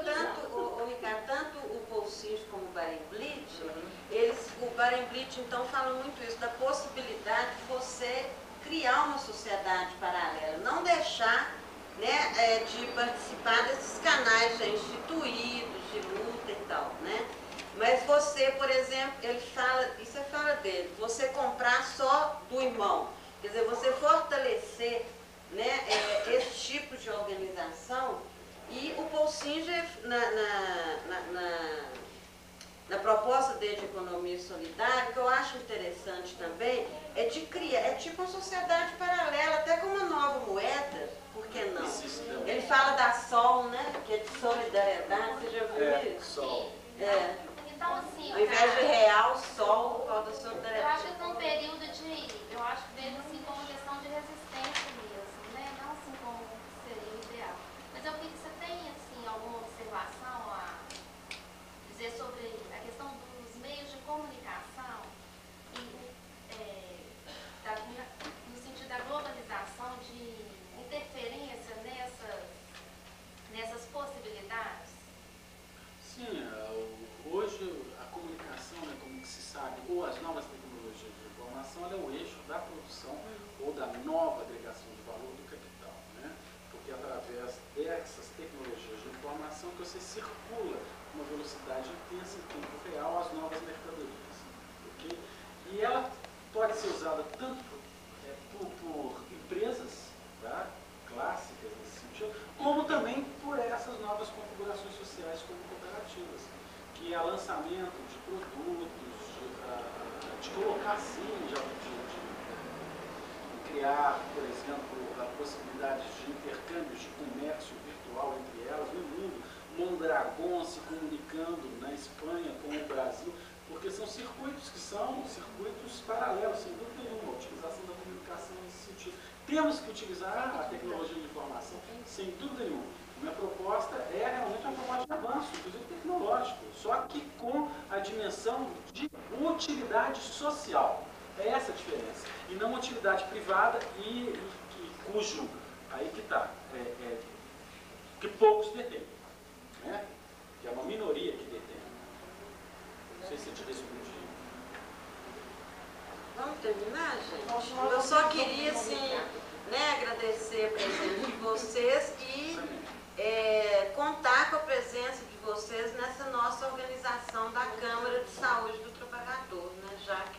Ricardo, tanto o Paul Singe como o Barenblit, o Barenblit então fala muito isso, da possibilidade de você criar uma sociedade paralela, não deixar, né, de participar desses canais já instituídos, de luta e tal, né? Mas você, por exemplo, ele fala, isso é fala dele, você comprar só do irmão, quer dizer, você fortalecer, né, esse tipo de organização. E o Paul Singer, na proposta dele de economia solidária, que eu acho interessante também, é de criar, é tipo uma sociedade paralela, até com uma nova moeda, por que não? Ele fala da SOL, né, que é de solidariedade, você já viu isso? Sol. Então, assim, Ao invés de real, SOL, por causa da eu acho solidariedade. que num período eu acho que vejo assim como uma questão de resistência mesmo, né? Não assim como seria o ideal. Mas eu queria que você tenha, assim, alguma observação a dizer sobre a questão dos meios de comunicação e no sentido da globalização, de interferência nessas possibilidades. Sim, hoje a comunicação, né, como que se sabe, ou as novas tecnologias de informação, ela é o eixo da produção ou da nova agregação de valor do capital, né? Porque através dessas tecnologias de informação que você circula com uma velocidade intensa em tempo real as novas mercadorias, ok? E ela pode ser usada tanto por empresas, tá, clássicas nesse sentido, como também por essas novas configurações sociais como cooperativas, que é lançamento de produtos, de colocar assim, de criar, por exemplo, a possibilidade de intercâmbios de comércio virtual entre elas no mundo, Mondragon se comunicando na Espanha com o Brasil, porque são circuitos que são circuitos paralelos, sem dúvida nenhuma, a utilização da comunicação em discutir. Temos que utilizar a tecnologia de informação, sem dúvida nenhuma. Minha proposta é realmente uma proposta de avanço, inclusive tecnológico, só que com a dimensão de utilidade social. É essa a diferença. E não utilidade privada cujo, aí que está, que poucos detêm, né? Que é uma minoria que detém. Não sei se eu te respondi. Vamos terminar, gente? Eu só queria, assim, né, agradecer a presença de vocês e contar com a presença de vocês nessa nossa organização da Câmara de Saúde do Trabalhador, né? Já que